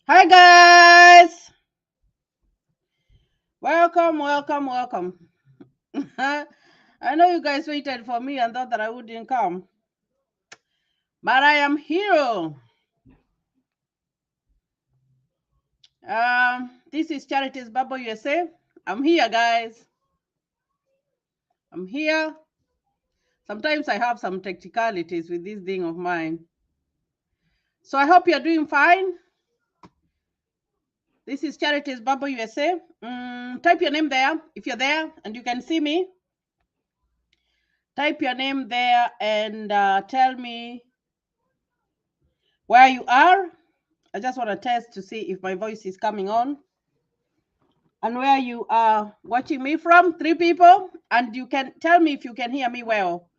Hi guys, welcome. I know you guys waited for me and thought that I wouldn't come, but I am here. This is Charities Bubble USA. I'm here, guys. I'm here. Sometimes I have some technicalities with this thing of mine, so I hope you're doing fine. This is Charities Bubble USA. Type your name there if you're there and you can see me. Type your name there and tell me where you are. I just want to test to see if my voice is coming on and where you are watching me from. 3 people, and you can tell me if you can hear me well,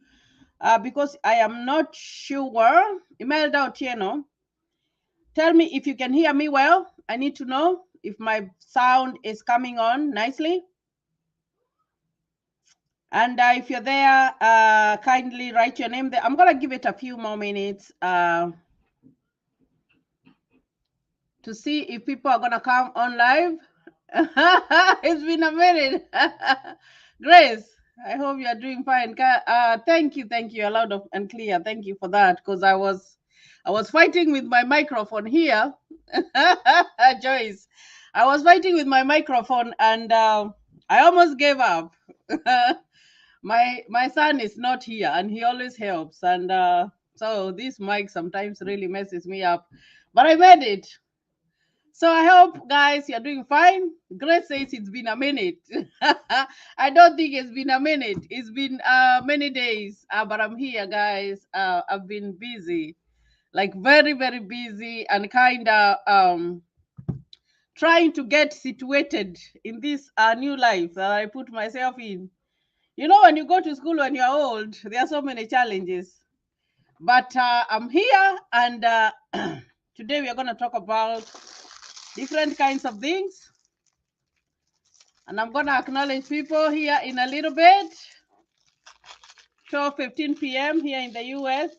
because I am not sure. Imelda Otieno, tell me if you can hear me well. I need to know if my sound is coming on nicely. And if you're there, kindly write your name there. I'm going to give it a few more minutes to see if people are going to come on live. It's been a minute. Grace, I hope you are doing fine. Thank you, loud and clear. Thank you for that, because I was fighting with my microphone here. Joyce, I was fighting with my microphone, and I almost gave up. My son is not here, and he always helps, and so this mic sometimes really messes me up, but I made it. So I hope, guys, you're doing fine. Grace says it's been a minute. I don't think it's been a minute. It's been many days, but I'm here, guys. I've been busy, like very, very busy, and kind of trying to get situated in this new life that I put myself in. You know, when you go to school when you're old, there are so many challenges. But I'm here, and today we are going to talk about different kinds of things. And I'm going to acknowledge people here in a little bit. 12:15 p.m. here in the US.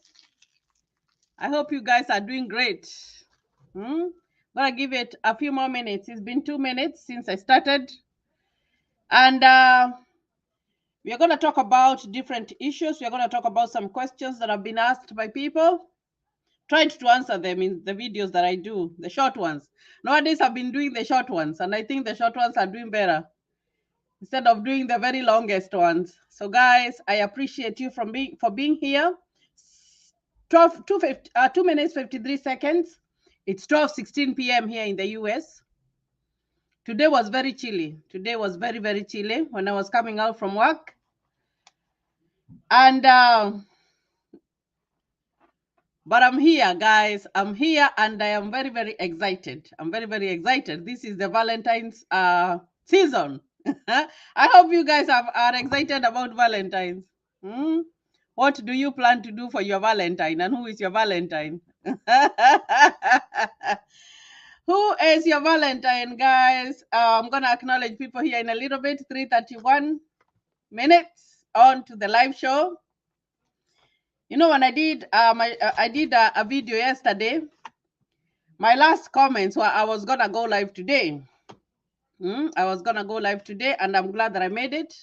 I hope you guys are doing great. I'm going to give it a few more minutes. It's been 2 minutes since I started. And we are going to talk about different issues. We are going to talk about some questions that have been asked by people. Tried to answer them in the videos that I do, the short ones. Nowadays, I've been doing the short ones, and I think the short ones are doing better instead of doing the very longest ones. So, guys, I appreciate you for being here. 2 minutes 53 seconds. It's 12:16 p.m. here in the US. Today was very chilly. Today was very, very chilly when I was coming out from work. And but I'm here, guys. I'm here, and I am very, very excited. I'm very, very excited. This is the Valentine's season. I hope you guys are excited about Valentine's. Hmm? What do you plan to do for your Valentine, and who is your Valentine? Who is your Valentine, guys? I'm gonna acknowledge people here in a little bit. 3:31 minutes on to the live show. You know, when I did a video yesterday, my last comments were I was gonna go live today. I was gonna go live today, and I'm glad that I made it.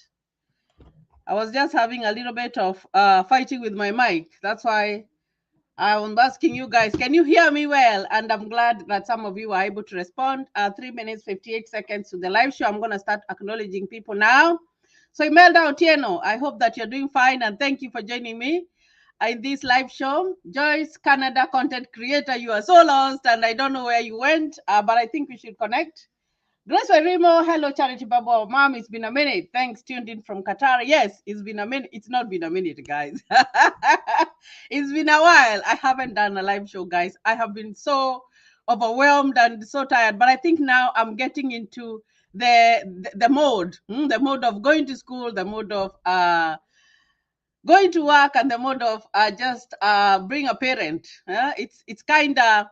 I was just having a little bit of fighting with my mic. That's why I was asking you guys, can you hear me well? And I'm glad that some of you are able to respond. 3 minutes, 58 seconds to the live show. I'm going to start acknowledging people now. So Imelda Otieno, I hope that you're doing fine, and thank you for joining me in this live show. Joyce, Canada content creator, you are so lost, and I don't know where you went, but I think we should connect. Grace Remo, hello, Charity Babo. Mom, it's been a minute. Thanks, tuned in from Qatar. Yes, it's been a minute. It's not been a minute, guys. It's been a while. I haven't done a live show, guys. I have been so overwhelmed and so tired. But I think now I'm getting into the mode, the mode of going to school, the mode of going to work, and the mode of just being a parent. It's kind of,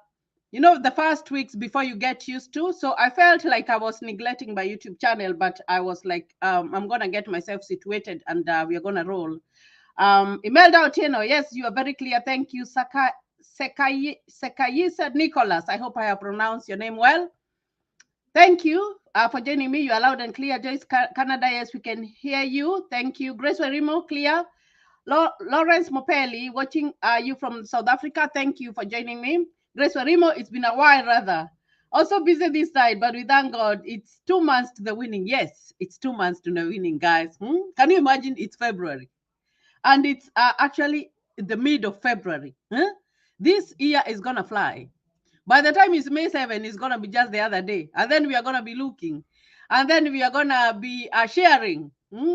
you know, the first weeks before you get used to. So I felt like I was neglecting my YouTube channel, but I was like, I'm gonna get myself situated, and we are gonna roll. Imelda Otieno, yes, you are very clear. Thank you, Sekayisa Nicholas. I hope I have pronounced your name well. Thank you for joining me. You are loud and clear. Joyce Canada, yes, we can hear you. Thank you. Grace Werimo, clear. Lawrence Mopeli, watching you from South Africa. Thank you for joining me. Grace Werimo, it's been a while rather. Also busy this side, but we thank God. It's 2 months to the winning. Yes, it's 2 months to the winning, guys. Can you imagine? It's February. And it's actually the mid of February. This year is going to fly. By the time it's May 7, it's going to be just the other day. And then we are going to be looking. And then we are going to be sharing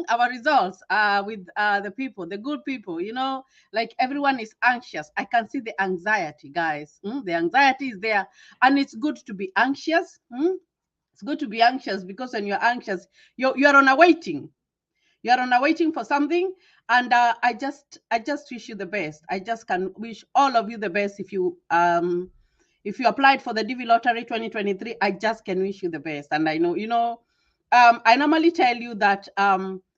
our results with the people, the good people. You know, like everyone is anxious. I can see the anxiety, guys. The anxiety is there. And it's good to be anxious. It's good to be anxious because when you're anxious, you're on a waiting. You're on a waiting for something. And I just wish you the best. I just can wish all of you the best if you applied for the DV Lottery 2023, I just can wish you the best. And I know, I normally tell you that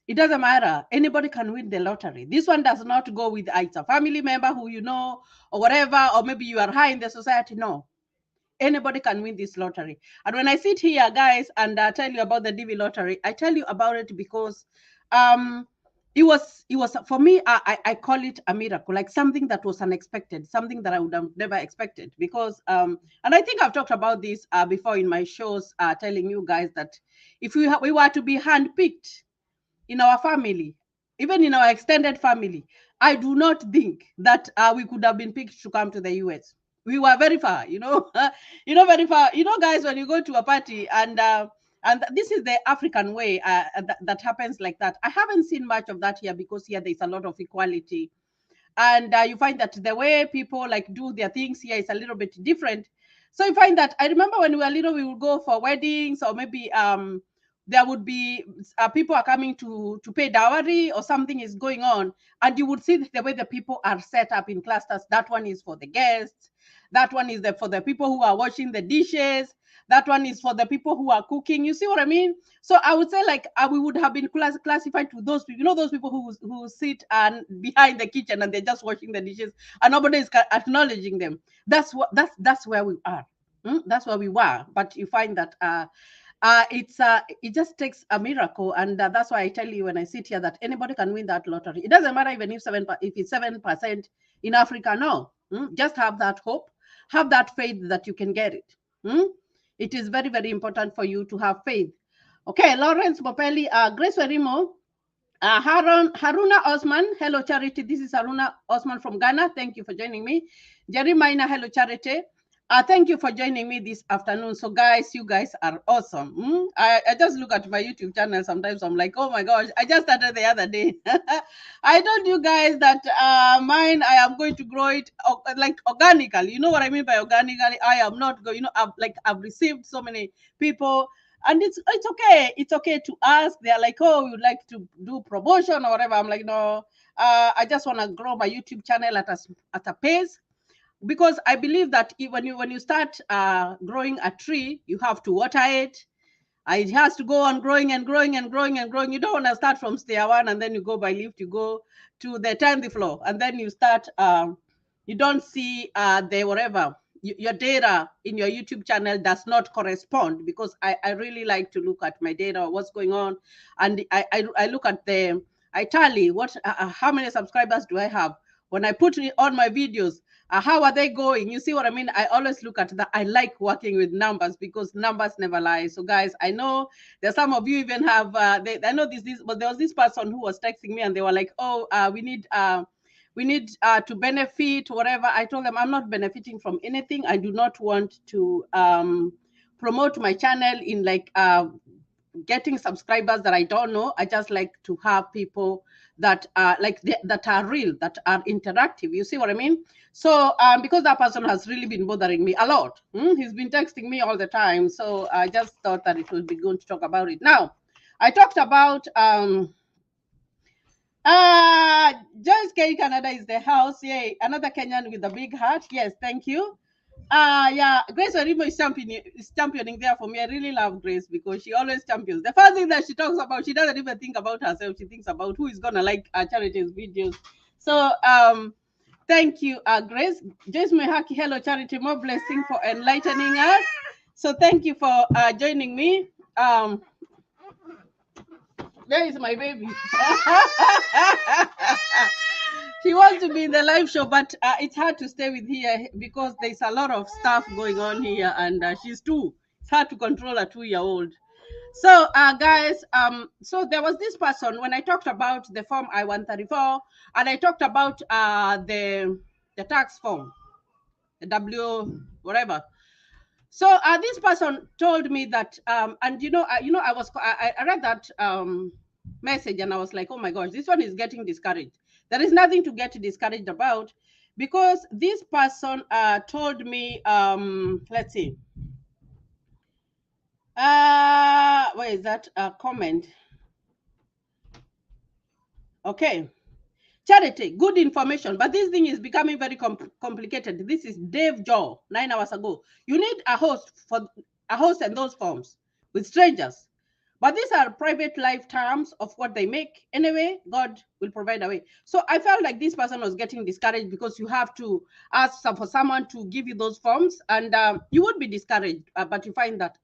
it doesn't matter. Anybody can win the lottery. This one does not go with it's a family member who you know or whatever, or maybe you are high in the society. No. Anybody can win this lottery. And when I sit here, guys, and tell you about the DV Lottery, I tell you about it because it was for me, I call it a miracle, like something that was unexpected, something that I would have never expected. Because and I think I've talked about this before in my shows, telling you guys that if we were to be handpicked in our family, even in our extended family, I do not think that we could have been picked to come to the US. We were very far, very far. Guys, when you go to a party and this is the African way that happens like that. I haven't seen much of that here because here there's a lot of equality. And you find that the way people like do their things here is a little bit different. So you find that, I remember when we were little, we would go for weddings, or maybe there would be people are coming to pay dowry or something is going on. And you would see the way the people are set up in clusters. That one is for the guests. That one is for the people who are washing the dishes. That one is for the people who are cooking. You see what I mean? So I would say like we would have been classified to those people. Those people who sit and behind the kitchen and they're just washing the dishes and nobody is acknowledging them. That's where we are. That's where we were. But you find that it just takes a miracle, and that's why I tell you when I sit here that anybody can win that lottery. It doesn't matter even if it's 7% in Africa. No, just have that hope, have that faith that you can get it. It is very, very important for you to have faith. Okay, Lawrence Mopeli, Grace Werimo, Haruna Osman, hello Charity. This is Haruna Osman from Ghana. Thank you for joining me. Jerry Maina, hello Charity. Thank you for joining me this afternoon. So guys, you guys are awesome. I just look at my YouTube channel sometimes. I'm like, oh my gosh, I just started the other day. I told you guys that mine, I am going to grow it like organically. You know what I mean by organically? I am not going, I've received so many people. And it's okay. It's okay to ask. They're like, oh, we would like to do promotion or whatever. I'm like, no, I just want to grow my YouTube channel at a pace. Because I believe that when you start growing a tree, you have to water it. It has to go on growing and growing and growing and growing. You don't want to start from stair 1 and then you go by lift. You go to the 10th floor and then you start. You don't see the whatever your data in your YouTube channel does not correspond, because I really like to look at my data, what's going on, and I look at I tally how many subscribers do I have when I put it on my videos. How are they going? You see what I mean? I always look at that. I like working with numbers because numbers never lie. So guys, I know there's some of you even have, I know this, but there was this person who was texting me and they were like, oh, we need to benefit, whatever. I told them I'm not benefiting from anything. I do not want to promote my channel in like getting subscribers that I don't know. I just like to have people that are like that are real, that are interactive. You see what I mean? So because that person has really been bothering me a lot. He's been texting me all the time. So I just thought that it would be good to talk about it. Now, I talked about Joyce K. Canada is the house. Yay, another Kenyan with a big heart. Yes, thank you. Yeah, Grace Werimo is championing there for me. I really love Grace because she always champions. The first thing that she talks about, she doesn't even think about herself. She thinks about who is gonna like Charity's videos. So Thank you, Grace. Joyce Mehaki, hello, Charity. More blessing for enlightening us. So thank you for joining me. There is my baby. She wants to be in the live show, but it's hard to stay with here because there's a lot of stuff going on here, and she's two. It's hard to control a 2-year-old. So, guys, so there was this person when I talked about the form I-134, and I talked about the tax form, the W whatever. So this person told me that, and I read that message, and I was like, oh my gosh, this one is getting discouraged. There is nothing to get discouraged about, because this person told me, let's see, where is that comment? Okay. Charity, good information, but this thing is becoming very complicated. This is Dave Joe 9 hours ago. You need a host and those forms with strangers. But these are private life terms of what they make. Anyway, God will provide a way. So I felt like this person was getting discouraged because you have to ask for someone to give you those forms, and you would be discouraged. But you find that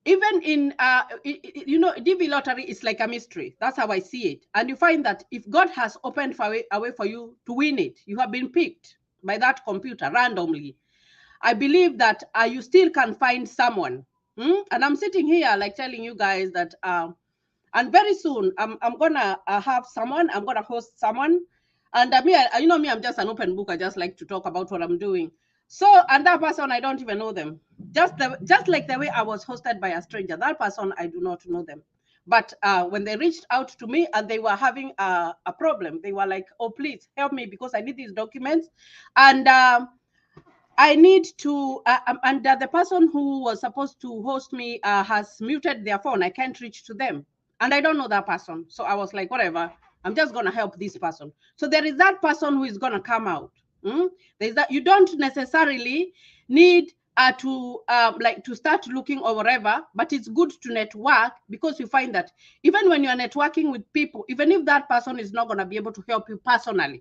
even in DV lottery is like a mystery. That's how I see it. And you find that if God has opened a way for you to win it, you have been picked by that computer randomly, I believe that you still can find someone. And I'm sitting here like telling you guys that and very soon I'm gonna have someone, I'm gonna host someone. And I'm just an open book. I just like to talk about what I'm doing. So, and that person, I don't even know them. Just like the way I was hosted by a stranger, that person, I do not know them. But when they reached out to me and they were having a problem, they were like, oh, please help me because I need these documents. And I need to, and the person who was supposed to host me has muted their phone. I can't reach to them. And I don't know that person. So I was like, whatever, I'm just going to help this person. So there is that person who is going to come out. There's that. You don't necessarily need to start looking or whatever, but it's good to network, because you find that even when you're networking with people, even if that person is not going to be able to help you personally,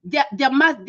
there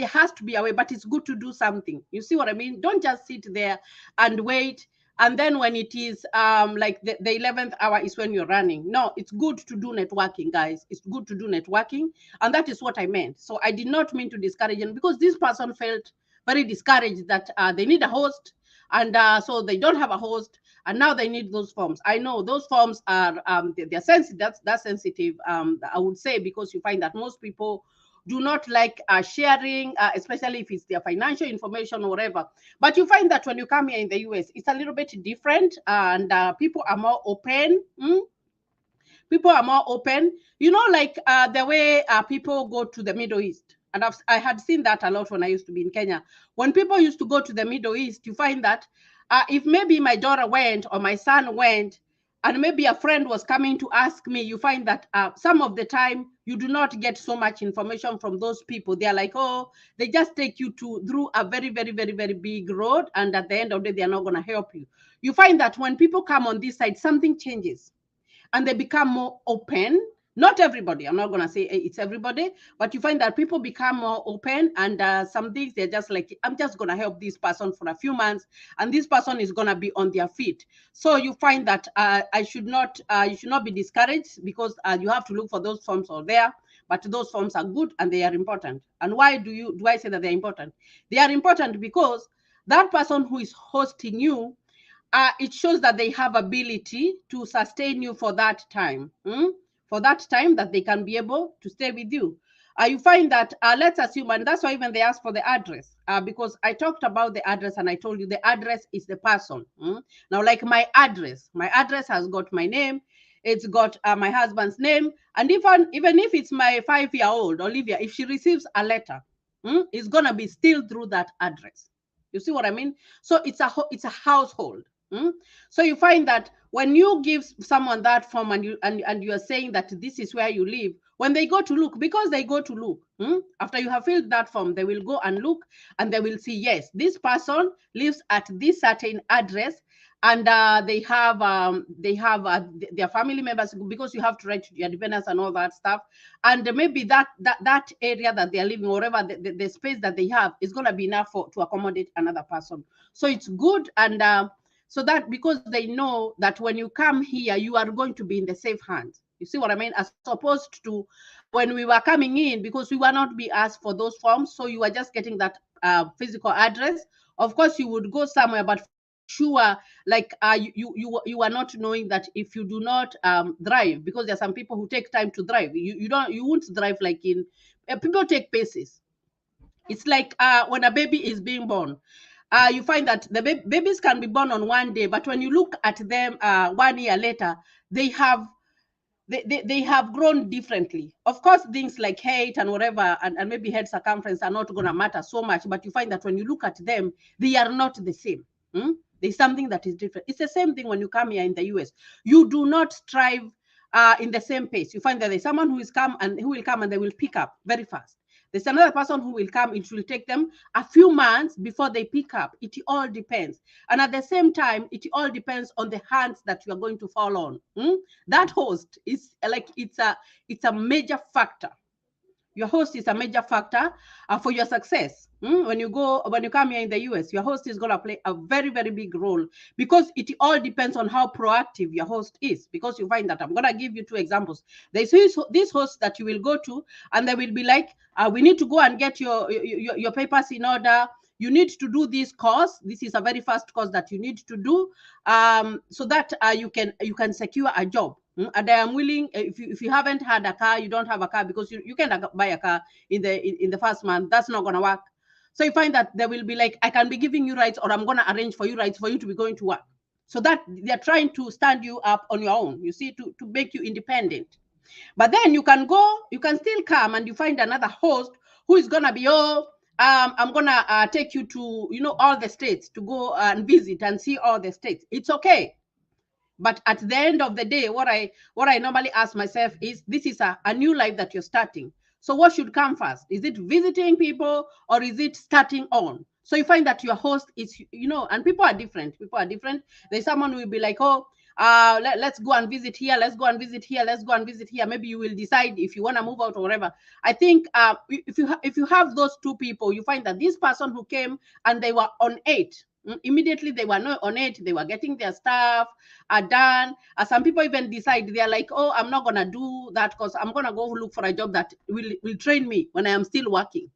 has to be a way, but it's good to do something. You see what I mean? Don't just sit there and wait. And then when it is like the 11th hour is when you're running. No, it's good to do networking, guys. It's good to do networking. And that is what I meant. So I did not mean to discourage them, because this person felt very discouraged that they need a host. And so they don't have a host. And now they need those forms. I know those forms are, they're sensitive. That's sensitive, I would say, because you find that most people do not like sharing, especially if it's their financial information or whatever. But you find that when you come here in the US, it's a little bit different, and people are more open. People are more open, like the way people go to the Middle East. And I had seen that a lot when I used to be in Kenya. When people used to go to the Middle East, you find that if maybe my daughter went or my son went, and maybe a friend was coming to ask me, you find that some of the time you do not get so much information from those people. They're like, oh, they just take you through a very, very, very, very big road. And at the end of the day, they're not going to help you. You find that when people come on this side, something changes and they become more open. Not everybody, I'm not going to say it's everybody, but you find that people become more open, and some things they're just like, I'm just going to help this person for a few months, and this person is going to be on their feet. So you find that you should not be discouraged, because you have to look for those forms out there, but those forms are good and they are important. And why do I say that they're important? They are important because that person who is hosting you, it shows that they have ability to sustain you for that time. For that time that they can be able to stay with you. You find that, let's assume, and that's why even they ask for the address, because I talked about the address and I told you the address is the person. Now, like my address has got my name, it's got my husband's name, and even if it's my 5-year-old Olivia, if she receives a letter, it's gonna be still through that address. You see what I mean? So it's a household. So you find that when you give someone that form and you are saying that this is where you live, when they go to look, because they go to look, after you have filled that form, they will go and look, and they will see, yes, this person lives at this certain address, and they have their family members, because you have to write your dependents and all that stuff. And maybe that area that they are living, wherever the space that they have, is going to be enough to accommodate another person. So it's good. And so that, because they know that when you come here, you are going to be in the safe hands. You see what I mean? As opposed to when we were coming in, because we were not be asked for those forms, so you are just getting that physical address. Of course, you would go somewhere, but for sure, like you are not knowing that if you do not drive, because there are some people who take time to drive. You won't drive like in people take paces. It's like when a baby is being born. You find that the babies can be born on one day, but when you look at them 1 year later, they have they have grown differently. Of course, things like height and whatever, and maybe head circumference are not going to matter so much, but you find that when you look at them, they are not the same. There's something that is different. It's the same thing when you come here in the US. You do not strive in the same pace. You find that there's someone who will come and they will pick up very fast. There's another person who will come. It will take them a few months before they pick up. It all depends. And at the same time, it all depends on the hands that you are going to fall on. That host is like, it's a major factor. Your host is a major factor for your success. When you come here in the US, your host is going to play a very, very big role, because it all depends on how proactive your host is. Because you find that, I'm going to give you two examples. There's this host that you will go to, and they will be like, we need to go and get your papers in order. You need to do this course. This is a very fast course that you need to do, so that you can secure a job. And I am willing, if you haven't had a car, you don't have a car, because you can buy a car in the first month. That's not going to work. So you find that they will be like, I can be giving you rights, or I'm going to arrange for you rights for you to be going to work. So that they're trying to stand you up on your own, you see, to make you independent. But then you can still come and you find another host who is going to be, I'm going to take you to, all the states, to go and visit and see all the states. It's okay. But at the end of the day, what I normally ask myself is, this is a new life that you're starting. So what should come first? Is it visiting people, or is it starting on? So you find that your host is, and people are different. There's someone who will be like, let's go and visit here. Let's go and visit here. Let's go and visit here. Maybe you will decide if you want to move out or whatever. I think if you have those two people, you find that this person who came and they were on 8, immediately they were not on 8, they were getting their stuff done. Some people even decide, they're like, I'm not gonna do that, because I'm gonna go look for a job that will train me when I am still working.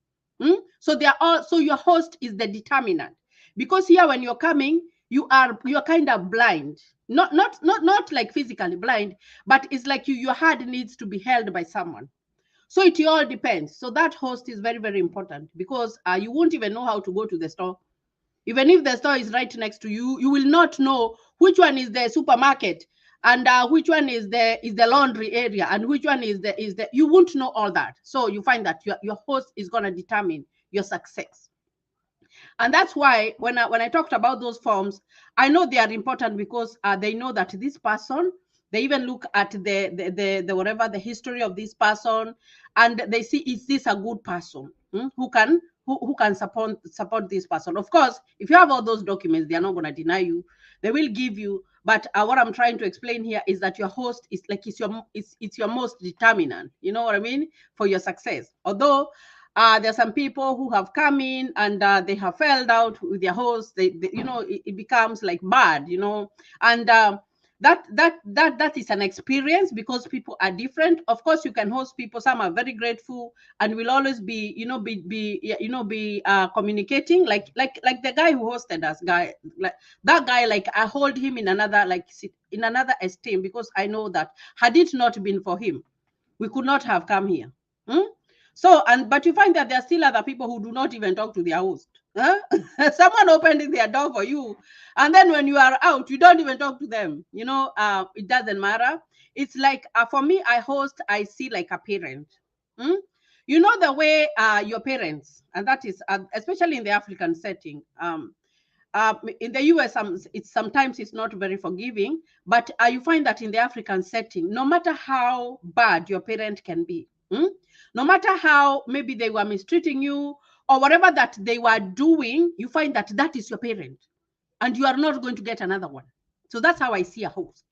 So your host is the determinant, because here when you're coming, you're kind of blind, not like physically blind, but it's like your hand needs to be held by someone. So it all depends. So that host is very, very important, because you won't even know how to go to the store. Even if the store is right next to you, you will not know which one is the supermarket, and which one is the laundry area, and which one is the you won't know all that. So you find that your host is going to determine your success. And that's why when I talked about those forms, I know they are important, because they know that this person, they even look at the whatever the history of this person, and they see, is this a good person who can support this person. Of course, if you have all those documents, they are not going to deny you. They will give you. But what I'm trying to explain here is that your host is like, it's your most determinant. You know what I mean? For your success. Although there are some people who have come in and they have failed out with their host. It becomes like bad, and that is an experience, because people are different. Of course, you can host people. Some are very grateful and will always be, communicating, like the guy who hosted us, like I hold him in another esteem, because I know that had it not been for him, we could not have come here. So, but you find that there are still other people who do not even talk to their host. Someone opened their door for you, and then when you are out, you don't even talk to them. It doesn't matter. It's like, for me, I see like a parent. The way your parents, and that is especially in the African setting. In the US, sometimes it's not very forgiving, but you find that in the African setting, no matter how bad your parent can be, no matter how maybe they were mistreating you or whatever that they were doing, you find that is your parent. and you are not going to get another one. So that's how I see a host.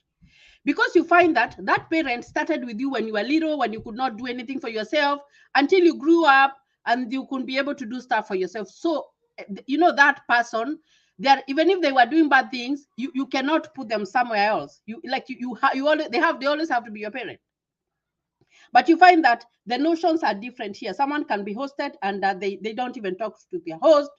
Because you find that that parent started with you when you were little, when you could not do anything for yourself, until you grew up and you could be able to do stuff for yourself. So that person, even if they were doing bad things, you cannot put them somewhere else. They always have to be your parent. But you find that the notions are different here. Someone can be hosted and they don't even talk to their host.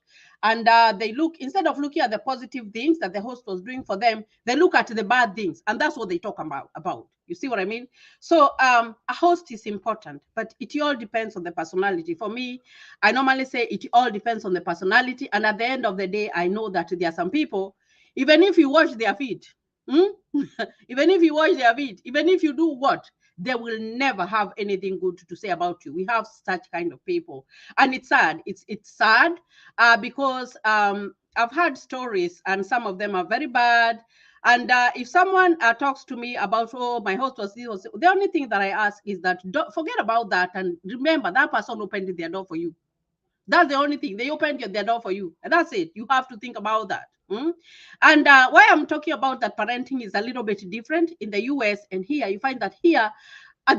And they look, instead of looking at the positive things that the host was doing for them, they look at the bad things. And that's what they talk about. You see what I mean? So a host is important, but it all depends on the personality. For me, I normally say it all depends on the personality. And at the end of the day, I know that there are some people, even if you watch their feed, even if you watch their feed, even if you do what, they will never have anything good to say about you. We have such kind of people, and it's sad. It's sad because I've heard stories, and some of them are very bad. And if someone talks to me about, oh, my host was this, the only thing that I ask is that don't forget about that, and remember that person opened their door for you. That's the only thing. They opened their door for you, and that's it. You have to think about that. And why I'm talking about that parenting is a little bit different in the US and here. You find that here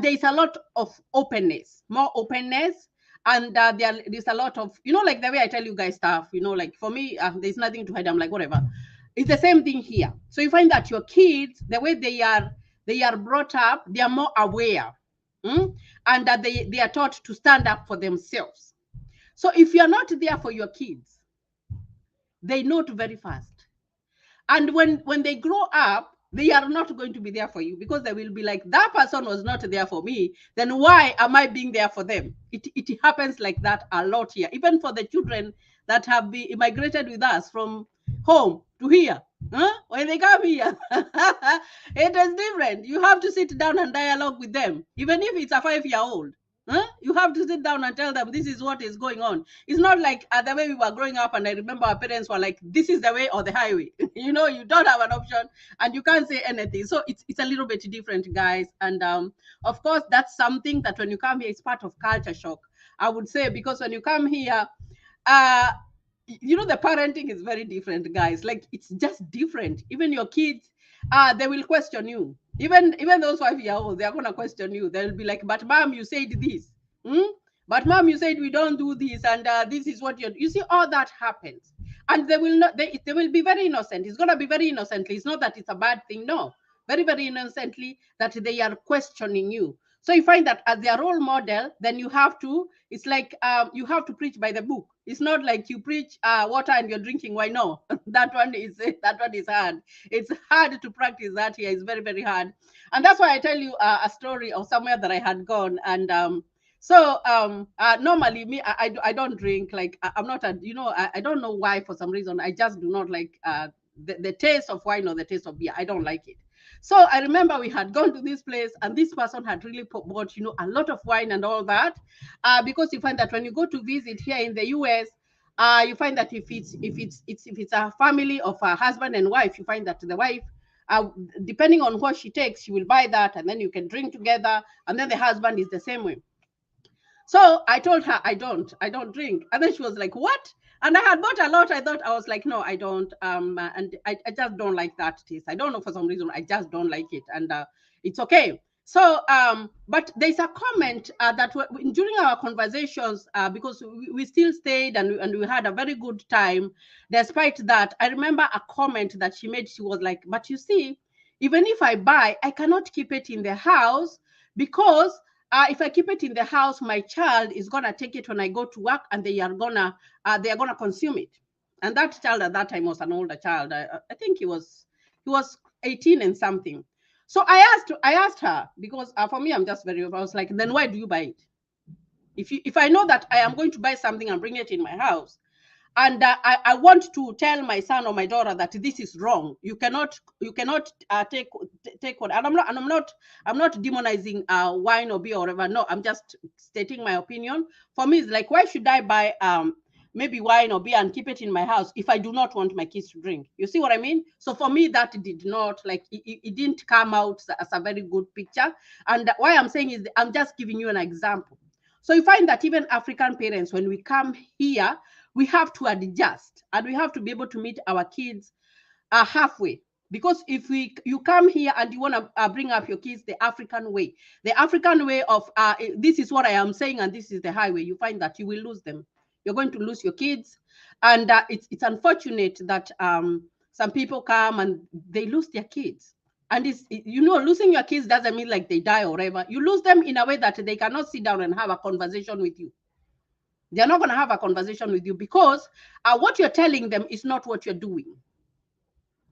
there is a lot of openness, more openness, and there is a lot of, like the way I tell you guys stuff, like for me, there's nothing to hide. I'm like, whatever. It's the same thing here. So you find that your kids, the way they are brought up, they are more aware, and that they are taught to stand up for themselves. So if you're not there for your kids, they note very fast. And when they grow up, they are not going to be there for you, because they will be like, that person was not there for me. Then why am I being there for them? It happens like that a lot here, even for the children that have been immigrated with us from home to here. When they come here, it is different. You have to sit down and dialogue with them, even if it's a 5-year-old. You have to sit down and tell them this is what is going on. It's not like the way we were growing up, and I remember our parents were like, this is the way or the highway. You don't have an option and you can't say anything. So it's a little bit different, guys. And of course, that's something that when you come here, it's part of culture shock, I would say, because when you come here, the parenting is very different, guys. Like, it's just different. Even your kids, they will question you. Even those 5-year-olds, they're gonna question you. They'll be like, but mom, you said this. But mom, you said we don't do this, and this is what you see. All that happens, and they will not. They will be very innocent. It's gonna be very innocently. It's not that it's a bad thing. No, very very innocently that they are questioning you. So you find that as their role model, then you have to. It's like you have to preach by the book. It's not like you preach water and you're drinking wine. No, that one is hard. It's hard to practice that here. It's very very hard, and that's why I tell you a story of somewhere that I had gone. And so normally me, I don't drink. Like I'm not a, I don't know why, for some reason I just do not like the taste of wine or the taste of beer. I don't like it. So I remember we had gone to this place, and this person had really bought, a lot of wine and all that, because you find that when you go to visit here in the US, you find that if it's a family of a husband and wife, you find that the wife, depending on what she takes, she will buy that, and then you can drink together, and then the husband is the same way. So I told her I don't drink, and then she was like, "What?" And I had bought a lot. I was like, no, I don't. And I just don't like that taste. I don't know, for some reason, I just don't like it. And it's okay. So, but there's a comment that during our conversations, because we still stayed and we had a very good time. Despite that, I remember a comment that she made. She was like, but you see, even if I buy, I cannot keep it in the house, because if I keep it in the house, my child is gonna take it when I go to work, and they are gonna consume it. And that child at that time was an older child. I think he was 18 and something. So I asked her, because for me, I'm just I was like, then why do you buy it? If I know that I am going to buy something and bring it in my house, and I want to tell my son or my daughter that this is wrong. You cannot take what. And I'm not demonizing wine or beer or whatever. No, I'm just stating my opinion. For me, it's like, why should I buy maybe wine or beer and keep it in my house if I do not want my kids to drink? You see what I mean? So for me, that did not, like, it didn't come out as a very good picture. And why I'm saying is, I'm just giving you an example. So you find that even African parents, when we come here, we have to adjust, and we have to be able to meet our kids halfway. Because if you come here and you want to bring up your kids the African way of this is what I am saying and this is the highway, you find that you will lose them. You're going to lose your kids, and it's unfortunate that some people come and they lose their kids. And losing your kids doesn't mean like they die or whatever. You lose them in a way that they cannot sit down and have a conversation with you. They're not going to have a conversation with you because what you're telling them is not what you're doing.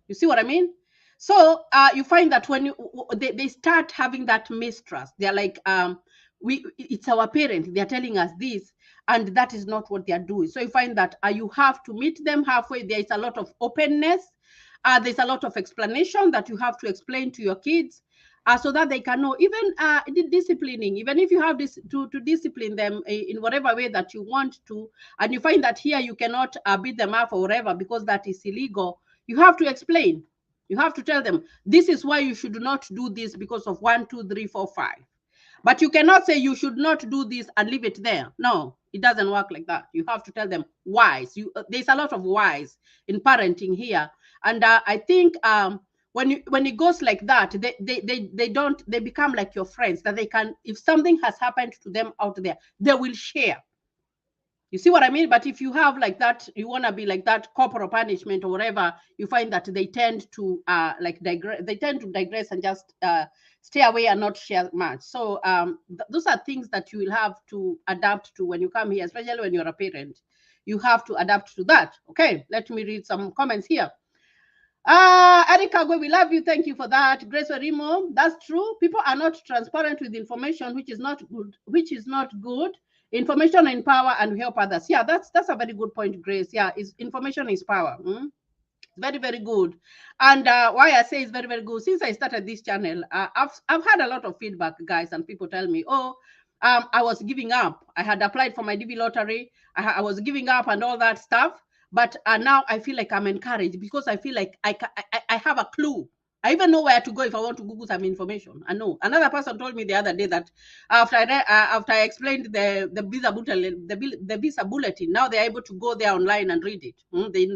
You see what I mean? So you find that when they start having that mistrust, they're like, it's our parent. They're telling us this, and that is not what they're doing. So you find that you have to meet them halfway. There is a lot of openness. There's a lot of explanation that you have to explain to your kids. So that they can know, even disciplining, even if you have this to discipline them in whatever way that you want to, and you find that here you cannot beat them up or whatever because that is illegal, you have to explain. You have to tell them, this is why you should not do this because of 1, 2, 3, 4, 5. But you cannot say you should not do this and leave it there. No, it doesn't work like that. You have to tell them whys. There's a lot of whys in parenting here. And I think when it goes like that, they become like your friends, that they can, if something has happened to them out there, they will share. You see what I mean? But if you have like that, you want to be like that corporal punishment or whatever, you find that they tend to digress. They tend to digress and just stay away and not share much. So those are things that you will have to adapt to when you come here, especially when you're a parent. You have to adapt to that. Okay, let me read some comments here. Erika, we love you. Thank you for that. Grace Orimo, that's true. People are not transparent with information, which is not good. Information in power and help others. Yeah, that's a very good point, Grace. Yeah, information is power. Very, very good. And why I say it's very, very good, since I started this channel, I've had a lot of feedback, guys, and people tell me, I was giving up. I had applied for my DV lottery. I was giving up and all that stuff. But now I feel like I'm encouraged because I feel like I have a clue. I even know where to go if I want to Google some information. I know. Another person told me the other day that after I explained the visa bulletin, now they're able to go there online and read it.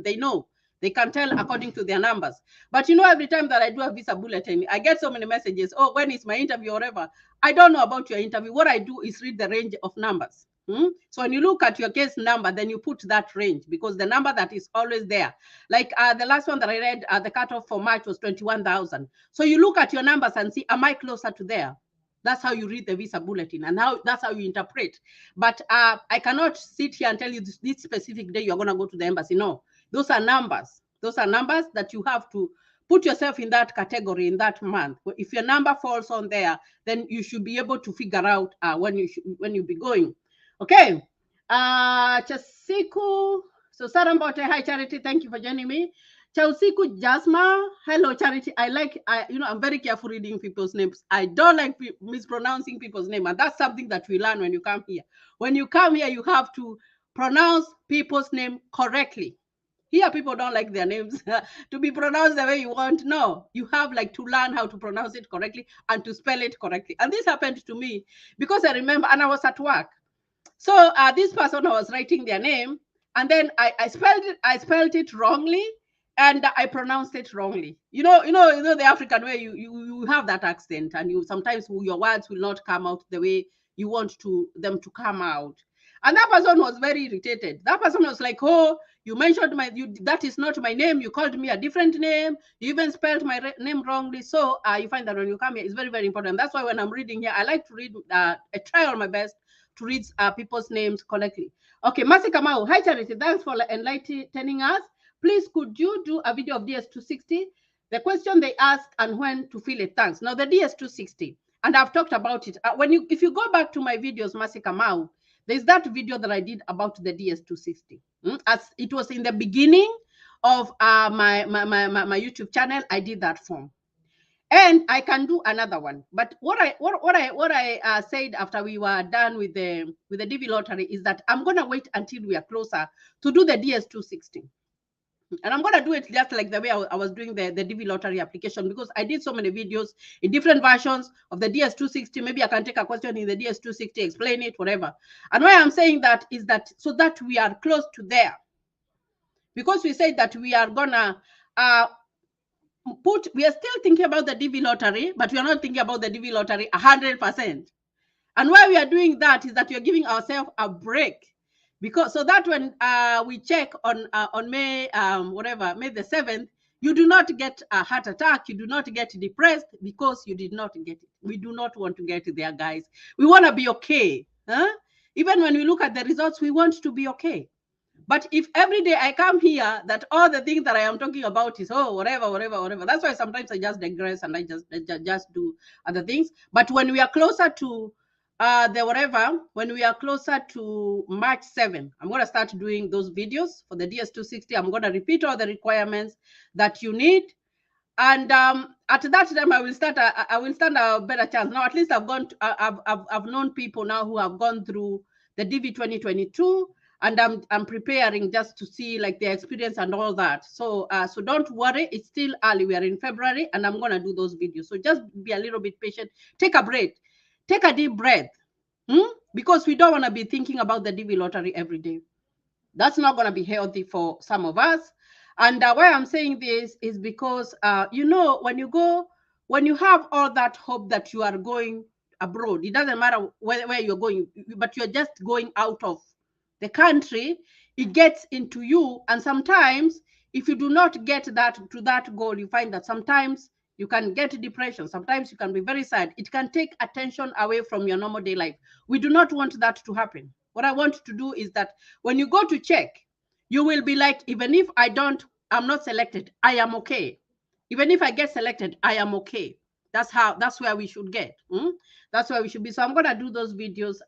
They know. They can tell according to their numbers. But every time that I do a visa bulletin, I get so many messages. Oh, when is my interview or whatever? I don't know about your interview. What I do is read the range of numbers. So when you look at your case number, then you put that range because the number that is always there. Like the last one that I read, the cutoff for March was 21,000. So you look at your numbers and see, am I closer to there? That's how you read the visa bulletin, and that's how you interpret. But I cannot sit here and tell you this specific day you're going to go to the embassy. No, those are numbers. Those are numbers that you have to put yourself in that category in that month. If your number falls on there, then you should be able to figure out when you be going. Okay. Chasiku. So Sarambote, hi Charity, thank you for joining me. Chausiku Jasma, hello Charity. I'm very careful reading people's names. I don't like mispronouncing people's name, and that's something that we learn when you come here. When you come here, you have to pronounce people's name correctly. Here, people don't like their names to be pronounced the way you want. No, you have to learn how to pronounce it correctly and to spell it correctly. And this happened to me because I remember, and I was at work. So this person was writing their name, and then I spelled it wrongly, and I pronounced it wrongly. You know the African way. You have that accent, and sometimes your words will not come out the way you want them to come out. And that person was very irritated. That person was like, "Oh, you mentioned that is not my name. You called me a different name. You even spelled my name wrongly." So you find that when you come here, it's very, very important. That's why when I'm reading here, I like to read. I try all my best to read people's names correctly. Okay, Masi Kamau. Hi, Charity. Thanks for enlightening us. Please, could you do a video of DS260? The question they ask and when to fill it. Thanks. Now, the DS260, and I've talked about it. If you go back to my videos, Masi Kamau, there's that video that I did about the DS260. As it was in the beginning of my YouTube channel, I did that form. And I can do another one. But what I said after we were done with the DV lottery is that I'm gonna wait until we are closer to do the DS260. And I'm gonna do it just like the way I was doing the DV lottery application, because I did so many videos in different versions of the DS260. Maybe I can take a question in the DS260, explain it, whatever. And why I'm saying that is that so that we are close to there. Because we said that we are gonna we are still thinking about the DV lottery, but we are not thinking about the DV lottery 100%. And why we are doing that is that we are giving ourselves a break, because so that when we check on May May the 7th, you do not get a heart attack, you do not get depressed because you did not get it. We do not want to get there, guys. We want to be okay. Huh? Even when we look at the results, we want to be okay. But if every day I come here, that all the things that I am talking about is whatever. That's why sometimes I just digress and I just do other things. But when we are closer to when we are closer to March 7, I'm going to start doing those videos for the DS260. I'm going to repeat all the requirements that you need. And at that time, I will stand a better chance. Now, at least I've known people now who have gone through the DV 2022, and I'm preparing just to see like their experience and all that. So so don't worry, it's still early. We are in February, and I'm gonna do those videos. So just be a little bit patient. Take a break, take a deep breath, because we don't want to be thinking about the DV lottery every day. That's not gonna be healthy for some of us. And why I'm saying this is because you know, when you have all that hope that you are going abroad, it doesn't matter where you're going, but you're just going out of the country, it gets into you. And sometimes if you do not get that goal, you find that sometimes you can get depression, sometimes you can be very sad. It can take attention away from your normal day life. We do not want that to happen. What I want to do is that when you go to check, you will be like, even if I'm not selected, I am okay. Even if I get selected, I am okay. That's where we should get. That's where we should be. So I'm gonna do those videos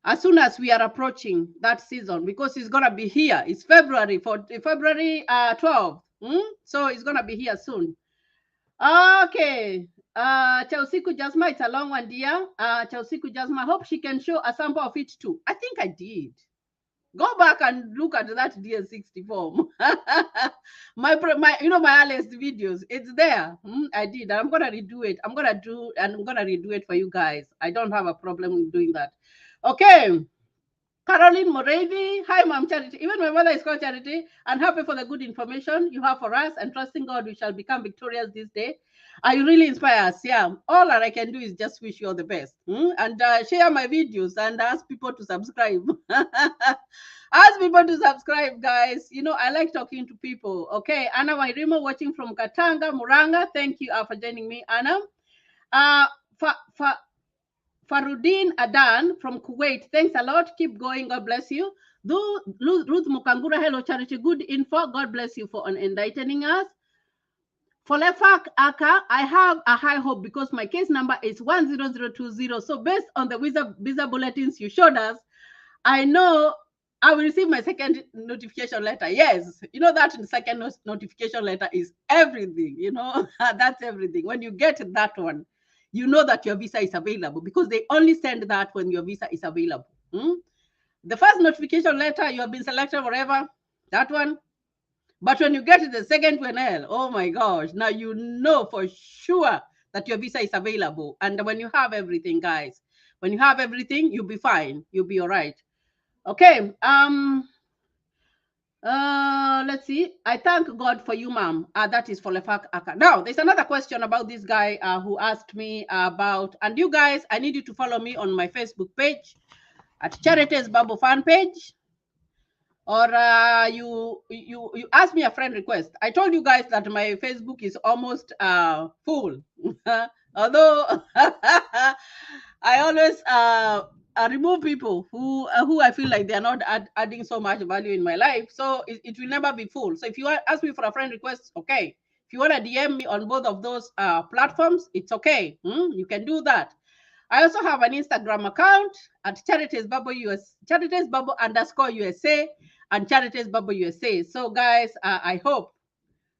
as soon as we are approaching that season, because it's gonna be here. It's February 12th. So it's gonna be here soon. Okay. Chausiku Jasma, it's a long one, dear. Chausiku Jasma, hope she can show a sample of it too. I think I did. Go back and look at that DS60 form. my earliest videos, it's there. I did. I'm gonna redo it. I'm gonna redo it for you guys. I don't have a problem with doing that. Okay. Caroline Moravi, hi, Mom Charity. Even my mother is called Charity, and happy for the good information you have for us, and trusting God we shall become victorious this day. You really inspire us. Yeah, all that I can do is just wish you all the best, and share my videos and ask people to subscribe. Ask people to subscribe, guys. You know, I like talking to people. Okay, Anna Wairimo watching from Katanga, Muranga. Thank you for joining me, Anna. Farudin Adan from Kuwait. Thanks a lot. Keep going. God bless you. Ruth Mukangura, hello, Charity. Good info. God bless you for enlightening us. For Lefak Aka, I have a high hope because my case number is 10020. So based on the visa bulletins you showed us, I know I will receive my second notification letter. Yes, you know that second notification letter is everything. You know, that's everything. When you get that one, you know that your visa is available, because they only send that when your visa is available. The first notification letter, you have been selected forever, that one. But when you get to the second one, oh my gosh, now you know for sure that your visa is available. And when you have everything, guys, when you have everything, you'll be fine. You'll be all right. Okay. Let's see. I thank God for you, ma'am. That is for Lefak Aka. Now, there's another question about this guy who asked me about, and you guys, I need you to follow me on my Facebook page at Charities Babo fan page, or you ask me a friend request. I told you guys that my Facebook is almost full, although I always remove people who I feel like they're not adding so much value in my life. So it will never be full. So if you ask me for a friend request, okay. If you want to DM me on both of those platforms, it's okay. You can do that. I also have an Instagram account at Charities Babo _USA and Charities Babo USA. So guys, I hope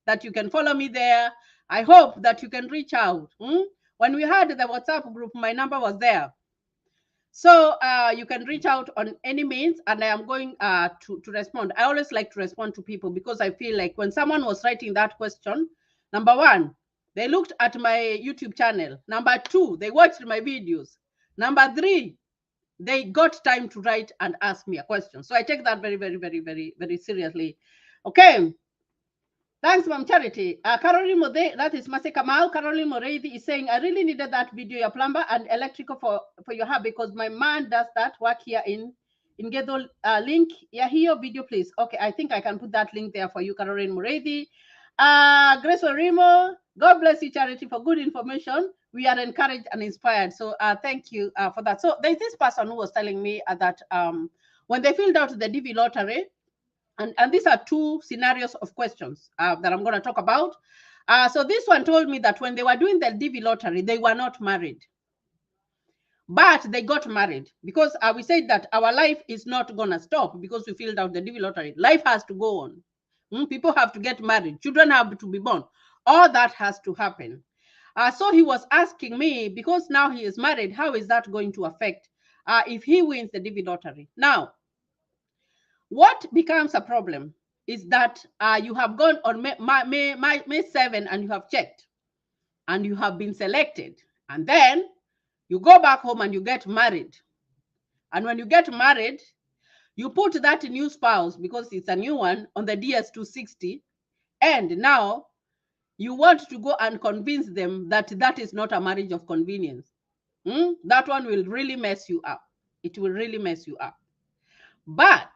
that you can follow me there. I hope that you can reach out. When we had the WhatsApp group, my number was there. So you can reach out on any means, and I am going to respond. I always like to respond to people, because I feel like when someone was writing that question, number one, they looked at my YouTube channel. Number two, they watched my videos. Number three, they got time to write and ask me a question. So I take that very, very, very, very, very seriously. Okay. Thanks, Mom Charity. Caroline Mode, that is Mase Kamal. Caroline Moreidi is saying, I really needed that video, your plumber and electrical for your hub because my man does that work here in Gedol. Link, yeah, here video, please. Okay, I think I can put that link there for you, Caroline Moreidi. Grace Orimo, God bless you, Charity, for good information. We are encouraged and inspired. So thank you for that. So there's this person who was telling me that when they filled out the DV lottery, and these are two scenarios of questions that I'm going to talk about. So this one told me that when they were doing the DV lottery, they were not married, but they got married because we said that our life is not going to stop because we filled out the DV lottery. Life has to go on. People have to get married. Children have to be born. All that has to happen. So he was asking me, because now he is married, how is that going to affect if he wins the DV lottery? Now, what becomes a problem is that you have gone on May 7 and you have checked and you have been selected. And then you go back home and you get married. And when you get married, you put that new spouse, because it's a new one, on the DS260. And now you want to go and convince them that that is not a marriage of convenience. That one will really mess you up. It will really mess you up. But